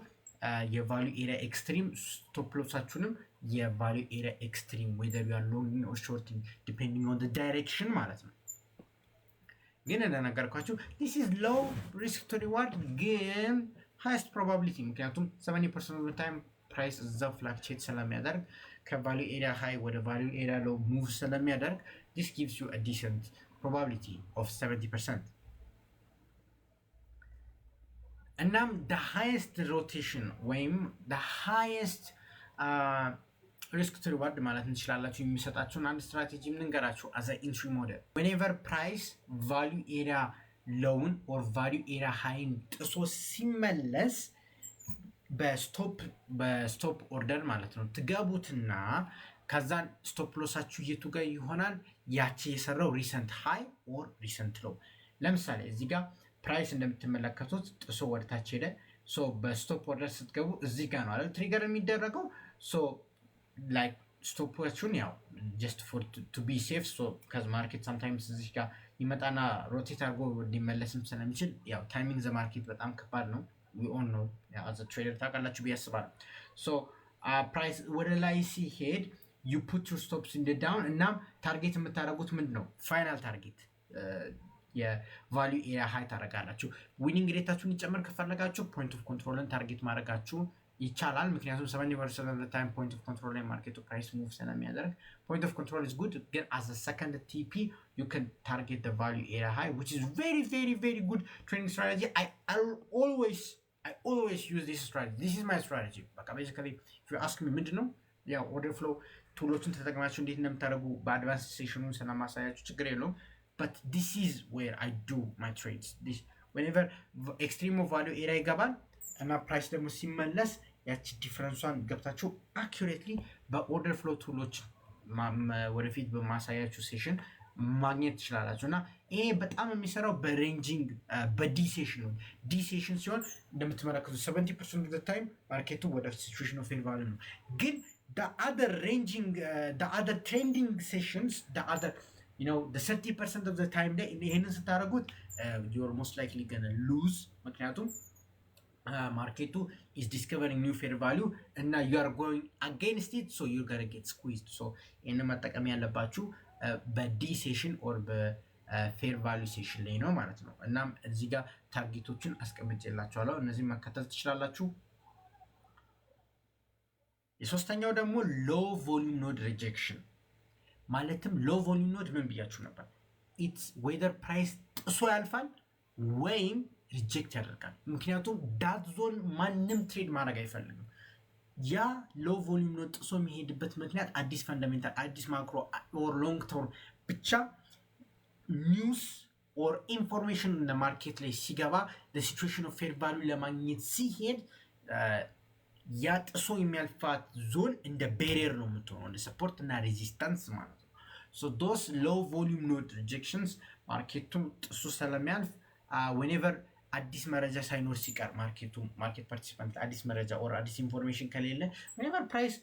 የቫልዩ ኤሪያ ኤክስትሪም ስቶፕ ሎሳችሁንም የቫልዩ ኤሪያ ኤክስትሪም whether you are long or short depending on the direction ማለት ነው። ግን እንደነገርኳችሁ this is low risk to reward ግን highest probability ምክንያቱም 70% of the time price እዛው fluctuate ስለሚያደርግ ከቫልዩ ኤሪያ high ወደ ቫልዩ ኤሪያ low move ስለሚያደርግ this gives you a decent probability of 70%. እናም the highest rotation ወይም the highest risk to reward ማለት እንችላላችሁ የሚሰጣችሁን አንድ ስትራቴጂ ምንገራችሁ as an entry model. whenever price value area low or value area high ጥሶ ሲመለስ በስቶፕ ኦርደር ማለት ነው ትገቡትና ከዛን ስቶፕ ሎሳችሁ የቱ ጋር ይሆናል? ያቺ የሰራው ሪሰንት ሃይ ኦር ሪሰንት ሎው። ለምሳሌ እዚህ ጋር ፕራይስ እንደምትመለከቱት ጥሶ ወደታች ሄደ። ሶ በስቶፕ ኦርደር ስትገቡ እዚህ ጋር ነው አይደል ትሪገር የሚደረገው። ሶ ላይክ ስቶፓችሁን ያው ጀስት ፎር ቱ ቢ ሴፍ ሶ ከዚ ማርኬት ሳምታይምስ እዚህ ጋር ይመጣና ሮቴት አድርጎ ሊመለስም ስለሚችል ያው ታይሚንግ ዘ ማርኬት በጣም ከባድ ነው። we all know as a trader ታውቃላችሁ ብዬ አስባለሁ። ሶ ፕራይስ ወደ ላይ ሲሄድ you put your stops in the down እና ታርጌት የምታደርጉት ምንድነው? ፋይናል ታርጌት የቫልዩ ኤሪያ ሃይ ታደርጋላችሁ። ዊኒንግ ሬታችሁን ይጨምር ከፈለጋችሁ ፖይንት ኦፍ ኮንትሮልን ታርጌት ማድረጋችሁ ይቻላል። ምክንያቱም 70% of the time point of control ላይ ማርኬቱ ፕራይስ ሙቭ ስለሚያደርግ point of control is good, ግን as a second TP you can target the value area high, which is very very very good trading strategy. I always use this strategy. This is my strategy. በቃ basically if you ask me ምንድነው ያው order flow ቱሎችን ተጠቅማችሁ እንዴት እንደምታደርጉ በአድቫንስ ሴሽኑን ስለማሳያችሁ ችግር የለውም። but this is where I do my trades. whenever extreme of value area ይገባል እና ፕራይስ ደግሞ ሲመለስ ያቺ ዲፈረንሷን ገብታችሁ አኩሬትሊ በኦርደር ፍሎ ቱሎች ወደፊት በማሳያችሁ ሴሽን ማግኘት ትችላላችሁ። እና ይሄ በጣም የሚሰራው በሬንጂንግ በዲ ሴሽን ነው። ዲ ሴሽን ሲሆን እንደምትመለከቱ 70% of the time ማርኬቱ ወደ ሲቹዌሽን ኦፍ ፌር ቫልዩ ነው። ግን the other ranging the other trending sessions the other the 30% of the time ላይ ይሄንን ስታደርጉት you're most likely gonna lose ምክንያቱም ማርኬቱ is discovering new fair value እና you are going against it so you're gonna get squeezed so ይሄንን መጠቀም ያለባችሁ በዲ ሴሽን ኦር በፌር ቫልዩ ሴሽን ላይ ነው ማለት ነው። እናም እዚህ ጋር ታርጌቶችን አስቀምጬላችኋለሁ እነዚህ መከተል ትችላላችሁ። የሶስተኛው ደግሞ ሎ ቮሊዩም ኖድ ሪጀክሽን ማለትም ሎ ቮሊዩም ኖድ ምን ብያችሁ ነበር? ኢትስ ዌዘር ፕራይስ ጥሶ ያልፋል ወይም ሪጀክት ያደርጋል። ምክንያቱም ዳት ዞን ማንም ትሬድ ማድረግ አይፈልግም። ያ ሎ ቮሊዩም ኖድ ጥሶ የሚሄድበት ምክንያት አዲስ ፈንዳሜንታል አዲስ ማክሮ ኦር ሎንግ ተርም ብቻ ኒውስ ኦር ኢንፎርሜሽን እንደ ማርኬት ላይ ሲገባ ሲቹዌሽን ኦፍ ፌር ቫልዩ ለማግኘት ሲሄድ ያ ጥሶ የሚያልፋት ዞን እንደ ቤሪየር ነው የምትሆነው እንደ ሰፖርት እና ሬዚስታንስ ማለት ነው። ሶ ዶስ ሎ ቮሊዩም ኖድ ሪጀክሽንስ ማርኬቱም ጥሶ ስለሚያልፍ ዌኔቨር አዲስ መረጃ ሳይኖር ሲቀር ማርኬት ፓርቲሲፓንት አዲስ መረጃ ኦር አዲስ ኢንፎርሜሽን ከሌለ ዌኔቨር ፕራይስ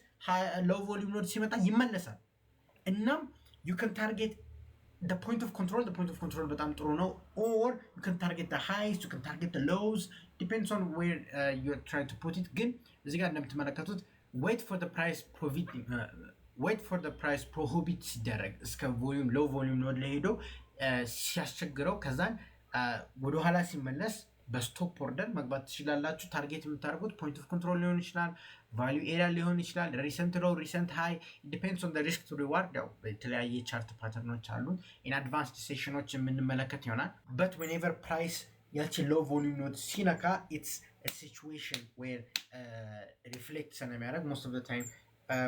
ሎ ቮሊዩም ኖድ ሲመጣ ይመለሳል። እናም ዩ ካን ታርጌት the point of control በጣም ጥሩ ነው or you can target the highs you can target the lows depends on where you're trying to put it ግን እዚህ ጋር እንደምትመለከቱት wait for the price prohibit ሲደረግ እስከ ቮሊዩም ሎው ቮሊዩም ኖድ ላይ ሄዶ ሲያስቸግረው ከዛን ወደ ኋላ ሲመለስ በስቶፕ ኦርደር መግባት ትችላላችሁ። ታርጌት የምታደርጉት ፖይንት ኦፍ ኮንትሮል ሊሆን ይችላል፣ ቫልዩ ኤሪያ ሊሆን ይችላል፣ ሪሰንት ሎው ሪሰንት ሃይ ዲፔንድስ ኦን ሪስክ ቱ ሪዋርድ። ያው የተለያየ ቻርት ፓተርኖች አሉ ኢን አድቫንስድ ሴሽኖች የምንመለከት ይሆናል። በት ዌኔቨር ፕራይስ ያችን ሎው ቮሊዩም ኖድ ሲነካ ኢትስ ሲቹዌሽን ዌር ሪፍሌክት ስለሚያደርግ ሞስት ኦፍ ዘ ታይም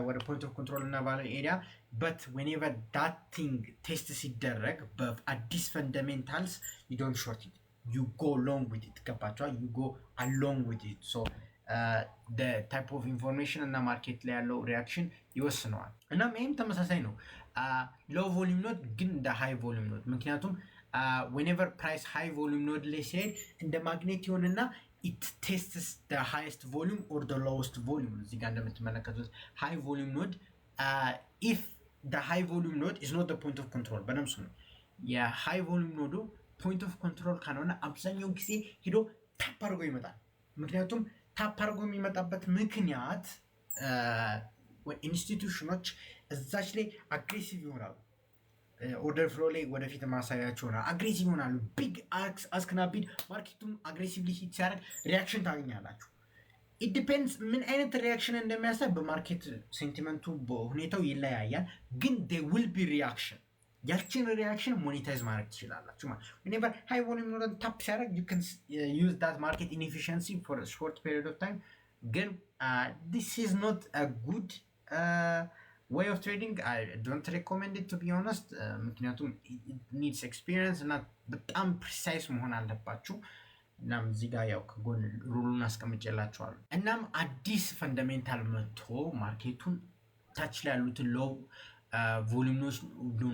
ወደ ፖይንት ኦፍ ኮንትሮል እና ቫልዩ ኤሪያ በት ዌኔቨር ዳት ቲንግ ቴስት ሲደረግ በአዲስ ፈንዳሜንታልስ ዩ ዶንት ሾርት ኢት you go along with it ገባችኋል? you go along with it so the type of information እና ማርኬት ላይ ያለው ሪያክሽን ይወስነዋል። እናም ይህም ተመሳሳይ ነው ሎው ቮሊዩም ኖድ ግን እንደ ሃይ ቮሊዩም ኖድ ምክንያቱም whenever price high volume node ላይ ሲሄድ እንደ ማግኔት ይሆንና it tests the highest volume or the lowest volume እዚህ ጋር እንደምትመለከቱት high volume node if the high volume node is not the point of control በደምሱ ነው የሃይ ቮሊዩም ኖዱ ፖይንት ኦፍ ኮንትሮል ካልሆነ አብዛኛው ጊዜ ሄዶ ታፕ አድርጎ ይመጣል። ምክንያቱም ታፕ አድርጎ የሚመጣበት ምክንያት ኢንስቲትዩሽኖች እዛች ላይ አግሬሲቭ ይሆናሉ። ኦርደር ፍሎ ላይ ወደፊት ማሳያቸው ይሆናል። አግሬሲቭ ይሆናሉ። ቢግ አስክና ቢድ ማርኬቱም አግሬሲቭሊ ሂት ሲያደርግ ሪያክሽን ታገኛላችሁ። ኢት ዲፔንድስ ምን አይነት ሪያክሽን እንደሚያሳይ በማርኬት ሴንቲመንቱ በሁኔታው ይለያያል። ግን ዴይ ዊል ቢ ሪያክሽን ያችን ሪያክሽን ሞኔታይዝ ማድረግ ትችላላችሁ ማለት ነው። whenever high volume node ታፕ ሲያደርግ you can use that market inefficiency for a short period of time ግን this is not a good way of trading. I don't recommend it to be honest ምክንያቱም it needs experience እና በጣም ፕሪሳይስ መሆን አለባችሁ። እናም እዚህ ጋር ያው ከጎን ሩሉን አስቀምጬላችኋለሁ። እናም አዲስ ፈንዳሜንታል መጥቶ ማርኬቱን ታች ላይ ያሉትን ሎው ቮሊዩም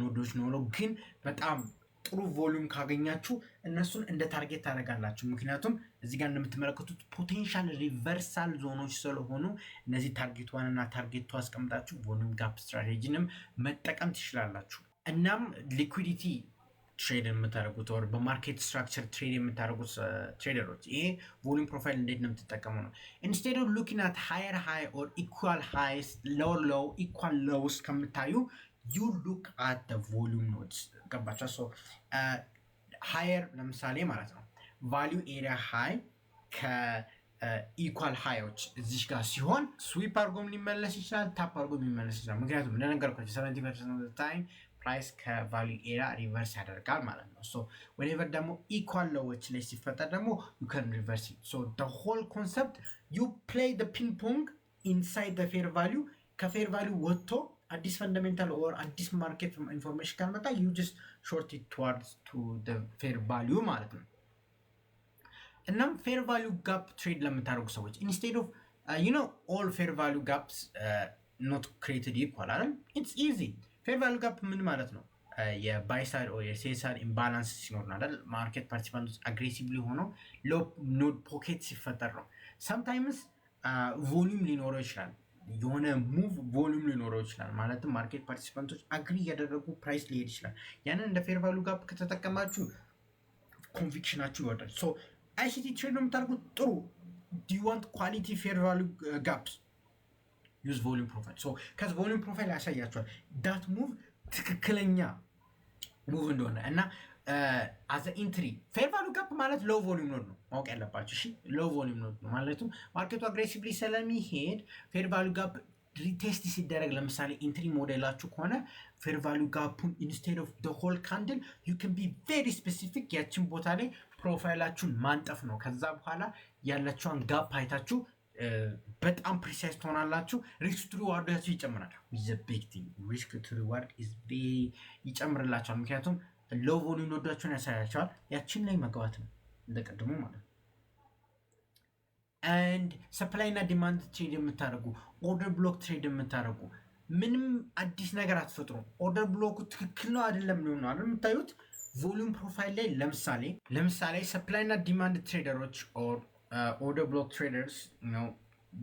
ኖዶች ኖረው ግን በጣም ጥሩ ቮሊዩም ካገኛችሁ እነሱን እንደ ታርጌት ታደርጋላችሁ። ምክንያቱም እዚህ ጋር እንደምትመለከቱት ፖቴንሻል ሪቨርሳል ዞኖች ስለሆኑ እነዚህ ታርጌት ዋን እና ታርጌት ቱ አስቀምጣችሁ ቮሊዩም ጋፕ ስትራቴጂንም መጠቀም ትችላላችሁ። እናም ሊኩዊዲቲ ትሬድ የምታደርጉት ወር በማርኬት ስትራክቸር ትሬድ የምታደርጉት ትሬደሮች ይሄ ቮሊዩም ፕሮፋይል እንዴት ነው የምትጠቀመው ነው። ኢንስቴድ ኦፍ ሉኪንግ አት ሃየር ሃይ ኦር ኢኳል ሃይስ ሎወር ሎው ኢኳል ሎውስ ከምታዩ ዩ ሉክ አት ዘ ቮሊዩም ኖድስ ገባችሁ? ሶ ሃየር ለምሳሌ ማለት ነው ቫልዩ ኤሪያ ሃይ ከኢኳል ሃዮች እዚህ ጋር ሲሆን ስዊፕ አድርጎም ሊመለስ ይችላል፣ ታፕ አድርጎም ሊመለስ ይችላል። ምክንያቱም እንደነገርኳችሁ 70% of the time ፕራይስ ከቫልዩ ኤሪያ ሪቨርስ ያደርጋል ማለት ነው። ሶ ዌኔቨር ደግሞ ኢኳል ሎዎች ላይ ሲፈጠር ደግሞ ዩ ካን ሪቨርስ ኢት። ሶ ዘ ሆል ኮንሰፕት ዩ ፕሌይ ዘ ፒንግ ፖንግ ኢንሳይድ ዘ ፌር ቫልዩ ከፌር ቫልዩ ወጥቶ አዲስ ፈንዳሜንታል ኦር አዲስ ማርኬት ኢንፎርሜሽን ካልመጣ ዩ ጀስት ሾርት ኢት ቱዋርድስ ቱ ዘ ፌር ቫልዩ ማለት ነው። እናም ፌር ቫሊዩ ጋፕ ትሬድ ለምታደርጉ ሰዎች ኢንስቴድ ኦፍ ኦል ፌር ቫሊዩ ጋፕስ ኖት ክሬትድ ኢኳል አይደል? ኢትስ ኢዚ። ፌር ቫሊዩ ጋፕ ምን ማለት ነው? የባይ ሳይድ ኦር የሴል ሳይድ ኢምባላንስ ሲኖር ነው አይደል? ማርኬት ፓርቲሲፓንቶች አግሬሲቭሊ ሆነው ሎ ኖድ ፖኬት ሲፈጠር ነው። ሰምታይምስ ቮሊዩም ሊኖረው ይችላል፣ የሆነ ሙቭ ቮሊዩም ሊኖረው ይችላል። ማለትም ማርኬት ፓርቲሲፓንቶች አግሪ እያደረጉ ፕራይስ ሊሄድ ይችላል። ያንን እንደ ፌር ቫሊዩ ጋፕ ከተጠቀማችሁ ኮንቪክሽናችሁ ይወርዳል። ሶ አይሲቲ ትሬድ ነው የምታደርጉት፣ ጥሩ ዱ ዩ ዋንት ኳሊቲ ፌር ቫሊዩ ጋፕስ ዩዝ ቮሊዩም ፕሮፋይል። ሶ ከዚ ቮሊዩም ፕሮፋይል ያሳያቸዋል ዳት ሙቭ ትክክለኛ ሙቭ እንደሆነ እና አዘ ኢንትሪ ፌር ቫሊዩ ጋፕ ማለት ሎው ቮሊዩም ኖድ ነው ማወቅ ያለባቸው። እሺ ሎው ቮሊዩም ኖድ ነው ማለትም ማርኬቱ አግሬሲቭሊ ስለሚሄድ ፌር ቫሊዩ ጋፕ ሪቴስት ሲደረግ፣ ለምሳሌ ኢንትሪ ሞዴላችሁ ከሆነ ፌር ቫሊዩ ጋፑን ኢንስቴድ ኦፍ ደ ሆል ካንድል ዩ ካን ቢ ቬሪ ስፔሲፊክ ያችን ቦታ ላይ ፕሮፋይላችሁን ማንጠፍ ነው። ከዛ በኋላ ያላቸውን ጋፕ አይታችሁ በጣም ፕሪሳይዝ ትሆናላችሁ። ሪስክ ቱ ሪዋርዳችሁ ይጨምራል። ሪስክ ቱ ሪዋርድ ይጨምርላቸዋል። ምክንያቱም ሎው ቮሊዩም ኖዳችሁን ያሳያቸዋል። ያችን ላይ መግባት ነው እንደቀድሞ ማለት ነው። አንድ ሰፕላይ እና ዲማንድ ትሬድ የምታደርጉ ኦርደር ብሎክ ትሬድ የምታደርጉ ምንም አዲስ ነገር አትፈጥሩም። ኦርደር ብሎኩ ትክክል ነው አይደለም ነው አይደል የምታዩት። ቮሊዩም ፕሮፋይል ላይ ለምሳሌ ሰፕላይ እና ዲማንድ ትሬደሮች ኦርደር ብሎክ ትሬደርስ ነው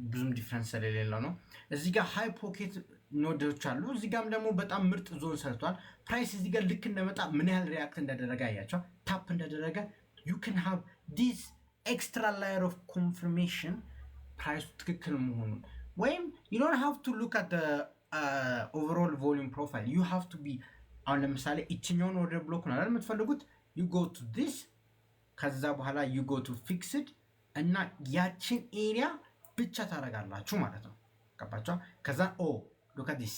ብዙም ዲፍረንስ ስለሌለው ነው። እዚህ ጋር ሃይ ፖኬት ኖዶች አሉ። እዚህ ጋርም ደግሞ በጣም ምርጥ ዞን ሰርቷል። ፕራይስ እዚህ ጋር ልክ እንደመጣ ምን ያህል ሪያክት እንዳደረገ አያቸው። ታፕ እንዳደረገ ዩ ካን ሃቭ ዲስ ኤክስትራ ላየር ኦፍ ኮንፈርሜሽን ፕራይሱ ትክክል መሆኑን። ወይም ዩ ዶንት ሃቭ ቱ ሉክ አት ኦቨርኦል ቮሊዩም ፕሮፋይል ዩ ሃቭ ቱ ቢ። አሁን ለምሳሌ ይችኛውን ኦርደር ብሎክ ነው አይደል የምትፈልጉት። ዩ ጎ ቱ ዲስ፣ ከዛ በኋላ ዩ ጎ ቱ ፊክስድ እና ያችን ኤሪያ ብቻ ታደርጋላችሁ ማለት ነው። ገባችኋል? ከዛ ሉክ አት ዲስ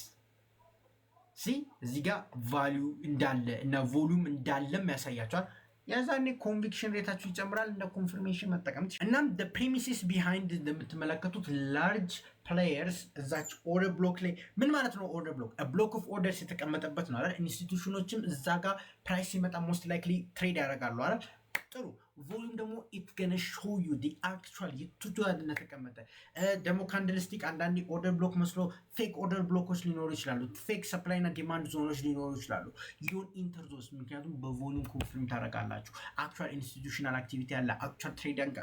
ሲ እዚህ ጋር ቫሊዩ እንዳለ እና ቮሊዩም እንዳለም ያሳያቸዋል። የዛኔ ኮንቪክሽን ሬታችሁ ይጨምራል። እንደ ኮንፊርሜሽን መጠቀም እናም ፕሬሚሲስ ቢሃይንድ እንደምትመለከቱት ላርጅ ፕሌየርስ እዛች ኦርደር ብሎክ ላይ ምን ማለት ነው? ኦርደር ብሎክ ብሎክ ኦፍ ኦርደርስ የተቀመጠበት ነው አይደል? ኢንስቲቱሽኖችም እዛ ጋር ፕራይስ ሲመጣ ሞስት ላይክሊ ትሬድ ያደርጋሉ አይደል? ጥሩ ቮሊዩም ደግሞ ኢት ገነ ሾው ዩ ዲ አክቹዋል የቱቱ እንደተቀመጠ ደግሞ ካንድልስቲክ አንዳንዴ ኦርደር ብሎክ መስሎ ፌክ ኦርደር ብሎኮች ሊኖሩ ይችላሉ። ፌክ ሰፕላይ እና ዲማንድ ዞኖች ሊኖሩ ይችላሉ። ዩን ኢንተርዞስ ምክንያቱም በቮሊዩም ኮንፊርም ታደርጋላችሁ። አክቹዋል ኢንስቲቱሽናል አክቲቪቲ አለ፣ አክቹዋል ትሬዲንግ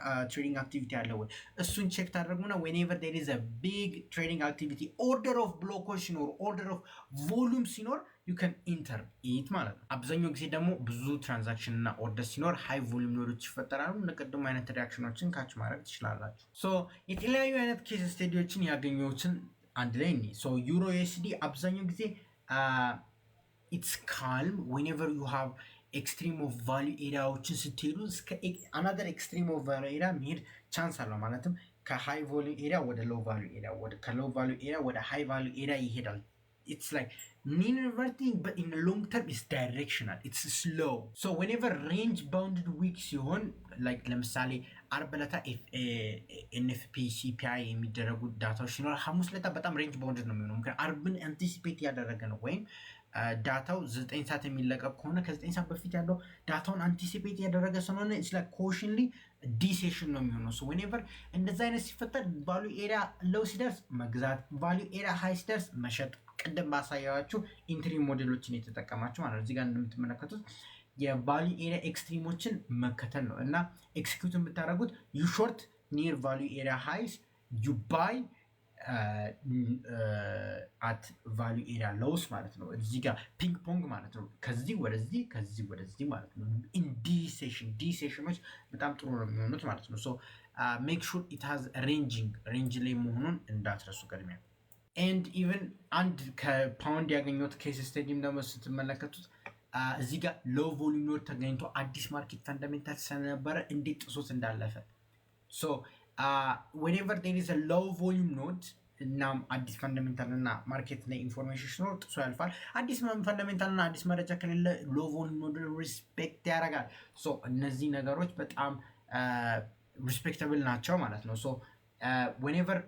አክቲቪቲ አለ ወይ እሱን ቼክ ታደርጉና ዌኔቨር ዴር ኢዝ አ ቢግ ትሬዲንግ አክቲቪቲ ኦርደር ኦፍ ብሎኮች ሲኖሩ ኦርደር ኦፍ ቮሊዩም ሲኖር ዩ ካን ኢንተር ኢት ማለት ነው። አብዛኛው ጊዜ ደግሞ ብዙ ትራንዛክሽን እና ኦርደር ሲኖር ሃይ ቮሊዩም ኖዶች ይፈጠራሉ። እንደቀደሙ አይነት ሪያክሽኖችን ካች ማድረግ ትችላላችሁ። ሶ የተለያዩ አይነት ኬስ ስቴዲዎችን ያገኘሁትን አንድ ላይ እኔ ዩሮ ዩኤስዲ አብዛኛው ጊዜ ኢትስ ካልም ዌኔቨር ዩ ሃቭ ኤክስትሪም ኦፍ ቫሊዩ ኤሪያዎችን ስትሄዱ እስከ አናደር ኤክስትሪም ኦፍ ቫሊዩ ኤሪያ መሄድ ቻንስ አለው። ማለትም ከሃይ ቫሊዩ ኤሪያ ወደ ሎው ቫሊዩ ኤሪያ፣ ከሎው ቫሊዩ ኤሪያ ወደ ሃይ ቫሊዩ ኤሪያ ይሄዳል። It's like mean reverting, but in the long term it's directional, it's slow. So whenever range bounded week ሲሆን like ለምሳሌ አርብ ለታ ኤንኤፍፒ ሲፒአይ የሚደረጉ ዳታዎች ሲኖር ሐሙስ ለታ በጣም ሬንጅ ባውንድድ ነው የሚሆነው። ምክንያቱም አርብን አንቲሲፔት ያደረገ ነው። ወይም ዳታው 9 ሰዓት የሚለቀቅ ከሆነ ከ9 ሰዓት በፊት ያለው ዳታውን አንቲሲፔት ያደረገ ስለሆነ it's like cautionly ዲሴሽን ነው የሚሆነው። ሶ whenever እንደዛ አይነት ሲፈጠር ቫልዩ ኤሪያ ሎው ሲደርስ መግዛት፣ ቫልዩ ኤሪያ ሃይ ሲደርስ መሸጥ። ቅድም ባሳያችሁ ኢንትሪ ሞዴሎችን የተጠቀማችሁ ማለት ነው። እዚህ ጋር እንደምትመለከቱት የቫልዩ ኤሪያ ኤክስትሪሞችን መከተል ነው እና ኤክስኪዩት የምታደርጉት ዩ ሾርት ኒር ቫልዩ ኤሪያ ሃይስ ዩ ባይ አት ቫልዩ ኤሪያ ሎውስ ማለት ነው። እዚህ ጋር ፒንግ ፖንግ ማለት ነው። ከዚህ ወደዚህ ከዚህ ወደዚህ ማለት ነው። ዲሴሽኖች በጣም ጥሩ ነው የሚሆኑት ማለት ነው። ሶ ሜክ ሹር ኢት ሃዝ ሬንጅ ላይ መሆኑን እንዳትረሱ ቅድሚያ። ኤንድ ኢቨን አንድ ከፓውንድ ያገኘሁት ኬስ ስቴዲም ደግሞ ስትመለከቱት እዚህ ጋር ሎው ቮሊዩም ኖድ ተገኝቶ አዲስ ማርኬት ፈንዳሜንታል ስለነበረ እንዴት ጥሶት እንዳለፈ። ሶ ዌኔቨር ዴር ኢዝ አ ሎው ቮሊዩም ኖድ እናም አዲስ ፈንዳሜንታል እና ማርኬት ላይ ኢንፎርሜሽን ሲኖር ጥሶ ያልፋል። አዲስ ፈንዳሜንታል እና አዲስ መረጃ ከሌለ ሎው ቮሊዩም ኖድ ሪስፔክት ያደርጋል። ሶ እነዚህ ነገሮች በጣም ሪስፔክተብል ናቸው ማለት ነው። ሶ ዌኔቨር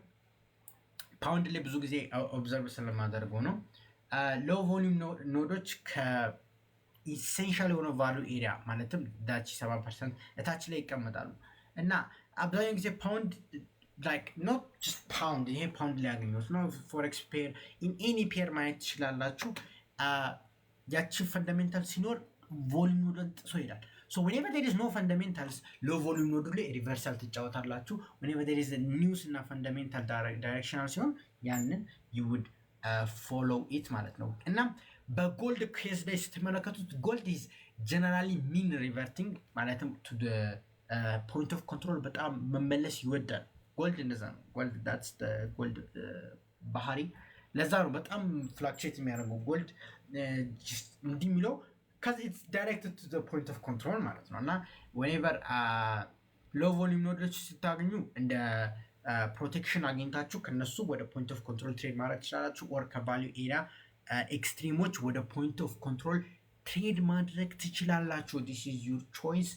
ፓውንድ ላይ ብዙ ጊዜ ኦብዘርቭ ስለማደርገው ነው ሎው ቮሊዩም ኖዶች ከኢሴንሻል የሆነ ቫሉ ኤሪያ ማለትም ዳች 7% እታች ላይ ይቀመጣሉ። እና አብዛኛው ጊዜ ፓውንድ like not just pound ይሄ ፓውንድ ሊያገኙት ነው ፎሬክስ ፔር in any pair ማየት ትችላላችሁ ያቺ ፈንዳሜንታል ሲኖር ቮሊዩም ኖዱን ጥሶ ይሄዳል so whenever there is no fundamentals low volume node ላይ ሪቨርሳል ትጫወታላችሁ whenever there is a news እና fundamental directional ሲሆን ያንን you would follow it ማለት ነው እና በጎልድ ኬዝ ላይ ስትመለከቱት ጎልድ is generally mean reverting ማለትም to the point of control በጣም መመለስ ይወዳል ጎልድ እንደዛ ነው ጎልድ that's the gold ባህሪ ለዛ ነው በጣም ፍላክቹዌት የሚያደርገው ጎልድ እንዲህ የሚለው because it's directed to the point of control ማለት ነው እና whenever low volume ኖዶች ስታገኙ እንደ ፕሮቴክሽን አግኝታችሁ ከነሱ ወደ point of control ትሬድ ማድረግ ትችላላችሁ or ከቫልዩ ኤሪያ ኤክስትሪሞች ወደ point of control ትሬድ ማድረግ ትችላላችሁ this is your choice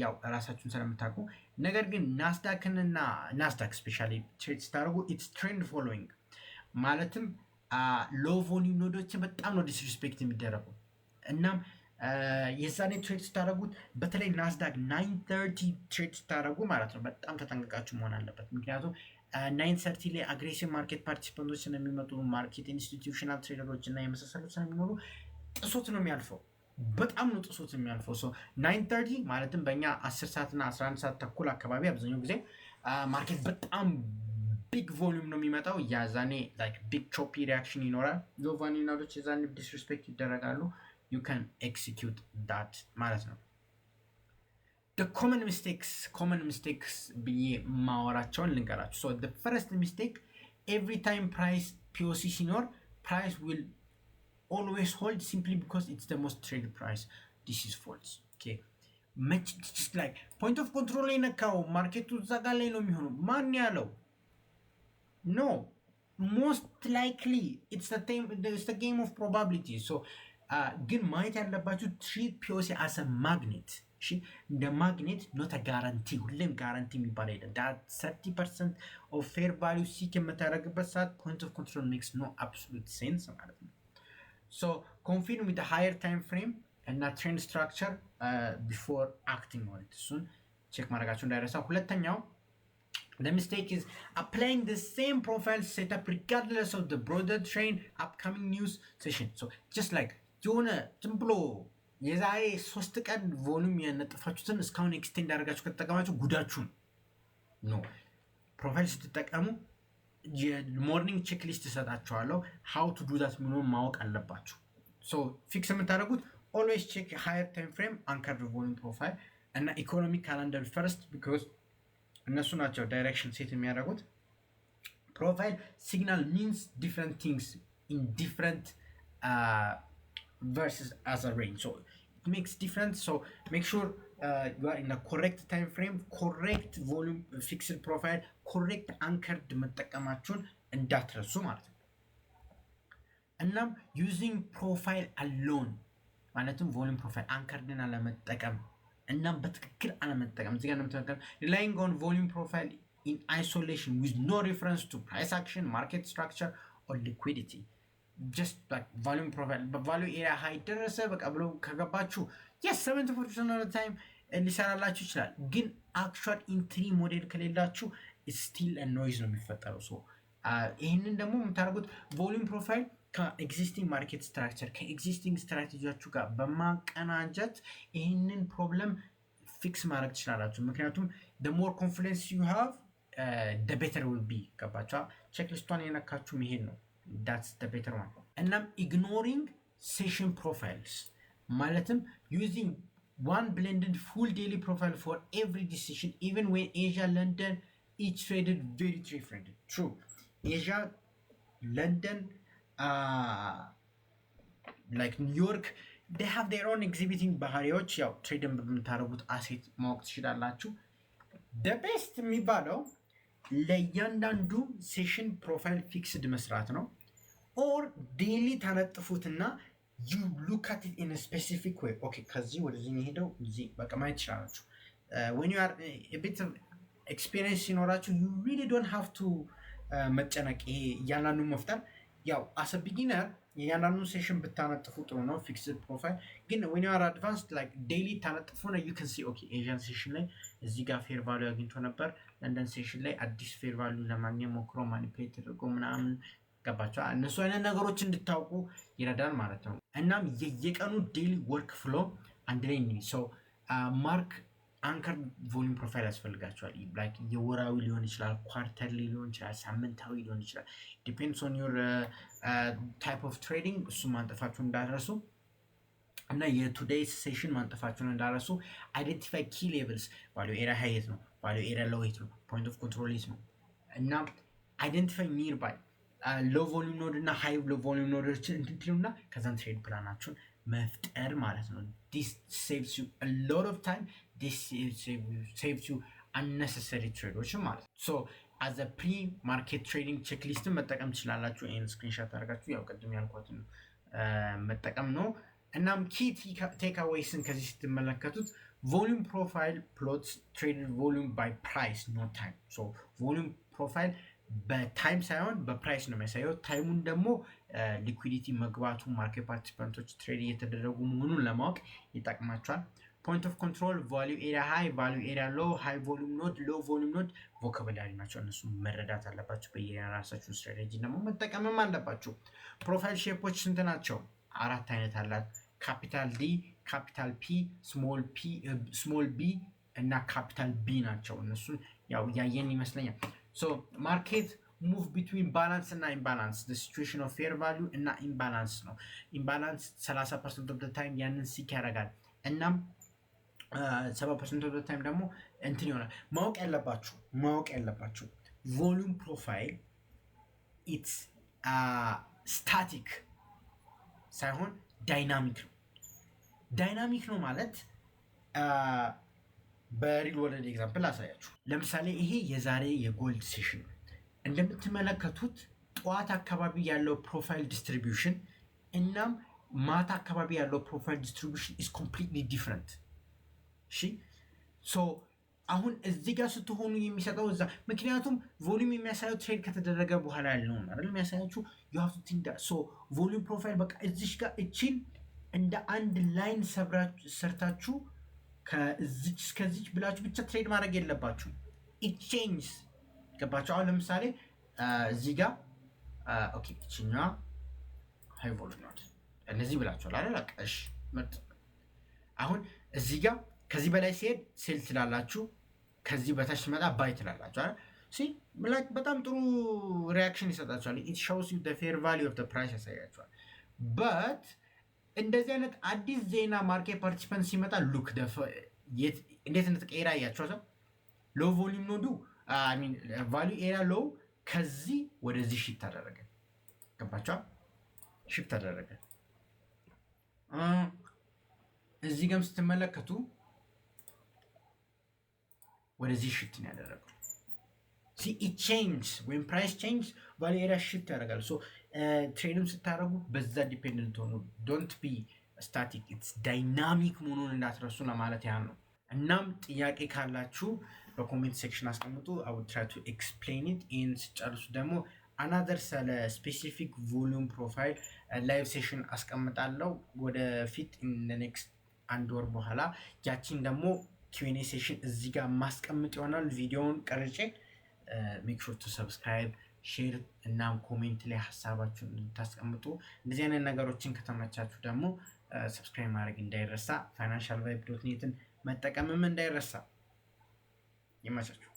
ያው ራሳችሁን ስለምታውቁ ነገር ግን ናስዳክንና ናስዳክ ስፔሻሊ ትሬድ ስታደርጉ it's trend following ማለትም low volume ኖዶችን በጣም ነው ዲስሪስፔክት የሚደረገው እናም የዛኔ ትሬድ ስታደርጉት በተለይ ናስዳክ 930 ትሬድ ስታደርጉ ማለት ነው በጣም ተጠንቅቃችሁ መሆን አለበት ምክንያቱም 930 ላይ አግሬሲቭ ማርኬት ፓርቲሲፓንቶች ስለሚመጡ ማርኬት ኢንስቲትዩሽናል ትሬደሮች እና የመሳሰሉት ስለሚኖሩ ጥሶት ነው የሚያልፈው በጣም ነው ጥሶት የሚያልፈው ሶ 930 ማለትም በእኛ 10 ሰዓት እና 11 ሰዓት ተኩል አካባቢ አብዛኛው ጊዜ ማርኬት በጣም ቢግ ቮሊዩም ነው የሚመጣው ያዛኔ ላይክ ቢግ ቾፒ ሪአክሽን ይኖራል ሎ ቫልዩ ኖዶች የዛኔ ዲስሪስፔክት ይደረጋሉ you can execute that ማለት ነው the common mistakes ብዬ ማወራቸውን ልንገራችሁ so the first mistake every time price POC ሲኖር price will always hold simply because it's the most traded price this is false okay much just like point of control ላይ ነካው ማርኬቱ ዛጋ ላይ ነው የሚሆነው ማን ያለው no most likely it's the game of probability so ግን ማየት ያለባችሁ ትሪት ፒኦሲ as a magnet እሺ እንደ ማግኔት ኖት ጋራንቲ ሁሌም ጋራንቲ የሚባል አይደለም that 30% of fair value ሲክ የምታደርግበት ሰዓት point of control makes no absolute sense ማለት ነው so confirm with the higher time frame and a trend structure before acting on it soon ቼክ ማድረጋችሁ እንዳይረሳ ሁለተኛው the mistake is applying the same profile setup regardless of the broader trend upcoming news session so just like የሆነ ዝም ብሎ የዛሬ 3 ቀን ቮሉም ያነጠፋችሁትን እስካሁን ኤክስቴንድ አድርጋችሁ ከተጠቀማችሁ ጉዳችሁ ነው ፕሮፋይል ስትጠቀሙ የሞርኒንግ ቼክ ሊስት እሰጣችኋለሁ how to do that ምንም ማወቅ አለባችሁ so ፊክስ የምታደርጉት always check higher time frame anchor volume profile እና economic calendar first because እነሱ ናቸው ዳይሬክሽን ሴት የሚያደርጉት profile signal means different things in different versus as a range so it makes difference so make sure you are in the correct time frame correct volume fixed profile correct anchored መጠቀማችሁን እንዳትረሱ ማለት ነው እናም using profile alone ማለትም volume profile anchored አለመጠቀም እናም በትክክል አለመጠቀም እዚህ ጋር እንደምትመለከቱት relying on volume profile in isolation with no reference to price action market structure or liquidity just like volume profile but value area high ደረሰ በቃ ብሎ ከገባችሁ yes 74% of the time ሊሰራላችሁ ይችላል ግን actual entry ሞዴል ከሌላችሁ still a noise ነው የሚፈጠረው so ይሄንን ደግሞ የምታደርጉት volume profile ከኤግዚስቲንግ ማርኬት ስትራክቸር ከኤግዚስቲንግ ስትራቴጂያችሁ ጋር በማቀናጀት ይሄንን ፕሮብለም ፊክስ ማድረግ ትችላላችሁ ምክንያቱም the more confidence you have the better will be ገባችሁ ቼክሊስቷን የነካችሁ መሄድ ነው that's the better one and I'm ignoring session profiles malatum using one blended full daily profile for every decision even when Asia London each traded very different true Asia London like New York they have their own exhibiting ባህሪዎች ያው ትሬድን በምታረጉት አሴት ማወቅ ትችላላችሁ the best የሚባለው ለእያንዳንዱ ሴሽን ፕሮፋይል ፊክስድ መስራት ነው or daily ታነጥፉትና you look at it in a specific way okay ከዚህ ወደዚህ ሄደው እዚህ በቃ ማየት ትችላላችሁ when you are a bit of experience ሲኖራችሁ you really don't have to መጨነቅ ይሄ ያላኑ መፍጠር ያው አሰ ቢጊነር የእያንዳንዱን ሴሽን ብታነጥፉ ጥሩ ነው። ፊክስድ ፕሮፋይል ግን when you are advanced like daily ታነጥፉ ነው you can see okay ኤዥያን ሴሽን ላይ እዚህ ጋር ፌር ቫልዩ አግኝቶ ነበር። ለንደን ሴሽን ላይ አዲስ ፌር ቫልዩ ለማግኘት ሞክሮ ማኒፕሌት ተደርጎ ምናምን ገባቸው። እነሱ አይነት ነገሮች እንድታውቁ ይረዳል ማለት ነው። እናም የየቀኑ ዴይሊ ወርክ ፍሎ አንድ ላይ ነው። ሶ ማርክ አንከር ቮሊዩም ፕሮፋይል ያስፈልጋቸዋል። ላይክ የወራዊ ሊሆን ይችላል፣ ኳርተርሊ ሊሆን ይችላል፣ ሳምንታዊ ሊሆን ይችላል። ዲፔንድስ ኦን ዩር ታይፕ ኦፍ ትሬዲንግ። እሱ ማንጠፋችሁን እንዳትረሱ እና የቱዴይ ሴሽን ማንጠፋችሁን እንዳትረሱ። አይደንቲፋይ ኪ ሌቭልስ። ቫልዩ ኤሪያ ሃይ የት ነው? ቫልዩ ኤሪያ ሎው የት ነው? ፖይንት ኦፍ ኮንትሮል የት ነው? እና አይደንቲፋይ ኒር ባይ ሎው ቮሊዩም ኖድ እና ሃይ ቮሊዩም ኖዶችን እንትሉና ከዛን ትሬድ ፕላናችሁን መፍጠር ማለት ነው። ዲስ ሴቭስ ዩ አ ሎት ኦፍ ታይም። ዲስ ሴቭስ ዩ አነሰሰሪ ትሬዶችን ማለት ነው። ሶ አዘ ፕሪ ማርኬት ትሬዲንግ ቼክሊስትን መጠቀም ትችላላችሁ። ይህን ስክሪንሻት አድርጋችሁ ያው ቅድም ያልኳትን መጠቀም ነው። እናም ኪ ቴክ አዌይስን ከዚህ ስትመለከቱት ቮሊዩም ፕሮፋይል ፕሎትስ ትሬድ ቮሊዩም ባይ ፕራይስ ኖ ታይም። ሶ ቮሊዩም ፕሮፋይል በታይም ሳይሆን በፕራይስ ነው የሚያሳየው። ታይሙን ደግሞ ሊኩዊዲቲ መግባቱ ማርኬት ፓርቲሲፓንቶች ትሬድ እየተደረጉ መሆኑን ለማወቅ ይጠቅማቸዋል። ፖይንት ኦፍ ኮንትሮል ቫልዩ ኤሪያ ሃይ፣ ቫልዩ ኤሪያ ሎ፣ ሃይ ቮሉም ኖድ፣ ሎ ቮሉም ኖድ ቮካብላሪ ናቸው። እነሱ መረዳት አለባቸው። በየራሳችሁን ስትራቴጂ ደግሞ መጠቀምም አለባችሁ። ፕሮፋይል ሼፖች ስንት ናቸው? 4 አይነት አላት። ካፒታል ዲ፣ ካፒታል ፒ፣ ስሞል ቢ እና ካፒታል ቢ ናቸው። እነሱን ያው ያየን ይመስለኛል። ሶ ማርኬት ሙቭ ቢትዊን ባላንስ እና ኢምባላንስ ሲቹዌሽን ኦፍ ፌር ቫልዩ እና ኢምባላንስ ነው። ኢምባላንስ 30% ኦፍ ዘ ታይም ያንን ሲክ ያደርጋል። እናም 70% ኦፍ ዘ ታይም ደግሞ እንትን ይሆናል። ማወቅ ያለባችሁ ቮሉም ፕሮፋይል ኢትስ ስታቲክ ሳይሆን ዳይናሚክ ነው። ዳይናሚክ ነው ማለት በሪል ወርልድ ኤግዛምፕል አሳያችሁ። ለምሳሌ ይሄ የዛሬ የጎልድ ሴሽን ነው። እንደምትመለከቱት ጠዋት አካባቢ ያለው ፕሮፋይል ዲስትሪቢዩሽን እናም ማታ አካባቢ ያለው ፕሮፋይል ዲስትሪቢዩሽን ኢዝ ኮምፕሊትሊ ዲፍረንት። እሺ ሶ አሁን እዚህ ጋር ስትሆኑ የሚሰጠው እዛ፣ ምክንያቱም ቮሊዩም የሚያሳየው ትሬድ ከተደረገ በኋላ ያለው ነው አይደል የሚያሳያችሁ። ዩ ሃቭ ቱ ቲንክ ሶ ቮሊዩም ፕሮፋይል በቃ እዚሽ ጋር እቺን እንደ አንድ ላይን ሰርታችሁ ከዚች እስከዚች ብላችሁ ብቻ ትሬድ ማድረግ የለባችሁ። ኢት ቼንጅስ ገባችሁ? አሁን ለምሳሌ እዚህ ጋር ኦኬ እቺኛዋ ሃይ ቮሉም ናት እነዚህ ብላችኋል አይደል? እሺ ምርጥ። አሁን እዚህ ጋር ከዚህ በላይ ሲሄድ ሴል ትላላችሁ፣ ከዚህ በታች ሲመጣ ባይ ትላላችሁ አይደል? ላይክ በጣም ጥሩ ሪያክሽን ይሰጣችኋል። ኢት ሾውስ ዩ ዘ ፌር ቫልዩ ኦፍ ዘ ፕራይስ ያሳያችኋል። በት እንደዚህ አይነት አዲስ ዜና ማርኬት ፓርቲሲፓንት ሲመጣ ሉክ እንዴት እንደተቀየረ አያችኋል። ሎ ቮሊዩም ኖዱ ቫልዩ ኤሪያ ሎው ከዚህ ወደዚህ ሽፍት አደረገ። ገባችኋል? ሽፍት አደረገ። እዚህ ጋርም ስትመለከቱ ወደዚህ ሽፍት ነው ያደረገው። ኢት ቼንጅ ወይም ፕራይስ ቼንጅ ቫልዩ ኤሪያ ሽፍት ያደርጋል። ሶ ትሬድም ስታደርጉ በዛ ዲፔንደንት ሆኑ። ዶንት ቢ ስታቲክ ኢትስ ዳይናሚክ መሆኑን እንዳትረሱ ለማለት ያህል ነው። እናም ጥያቄ ካላችሁ በኮሜንት ሴክሽን አስቀምጡ። አይ ውድ ትራይ ቱ ኤክስፕሌን ኢት። ይህን ስጨርሱ ደግሞ አናዘር ስለ ስፔሲፊክ ቮሉም ፕሮፋይል ላይቭ ሴሽን አስቀምጣለሁ ወደፊት ኔክስት 1 ወር በኋላ። ያቺን ደግሞ ኪዩኤንኤ ሴሽን እዚህ ጋር ማስቀምጥ ይሆናል። ቪዲዮውን ቀርጬ ሜክ ሹር ቱ ሰብስክራይብ፣ ሼር እናም ኮሜንት ላይ ሀሳባችሁን እንድታስቀምጡ። እንደዚህ አይነት ነገሮችን ከተመቻችሁ ደግሞ ሰብስክራይብ ማድረግ እንዳይረሳ። ፋይናንሻል ቫይብ ዶት ኔትን መጠቀምም እንዳይረሳ። ይመቻችሁ።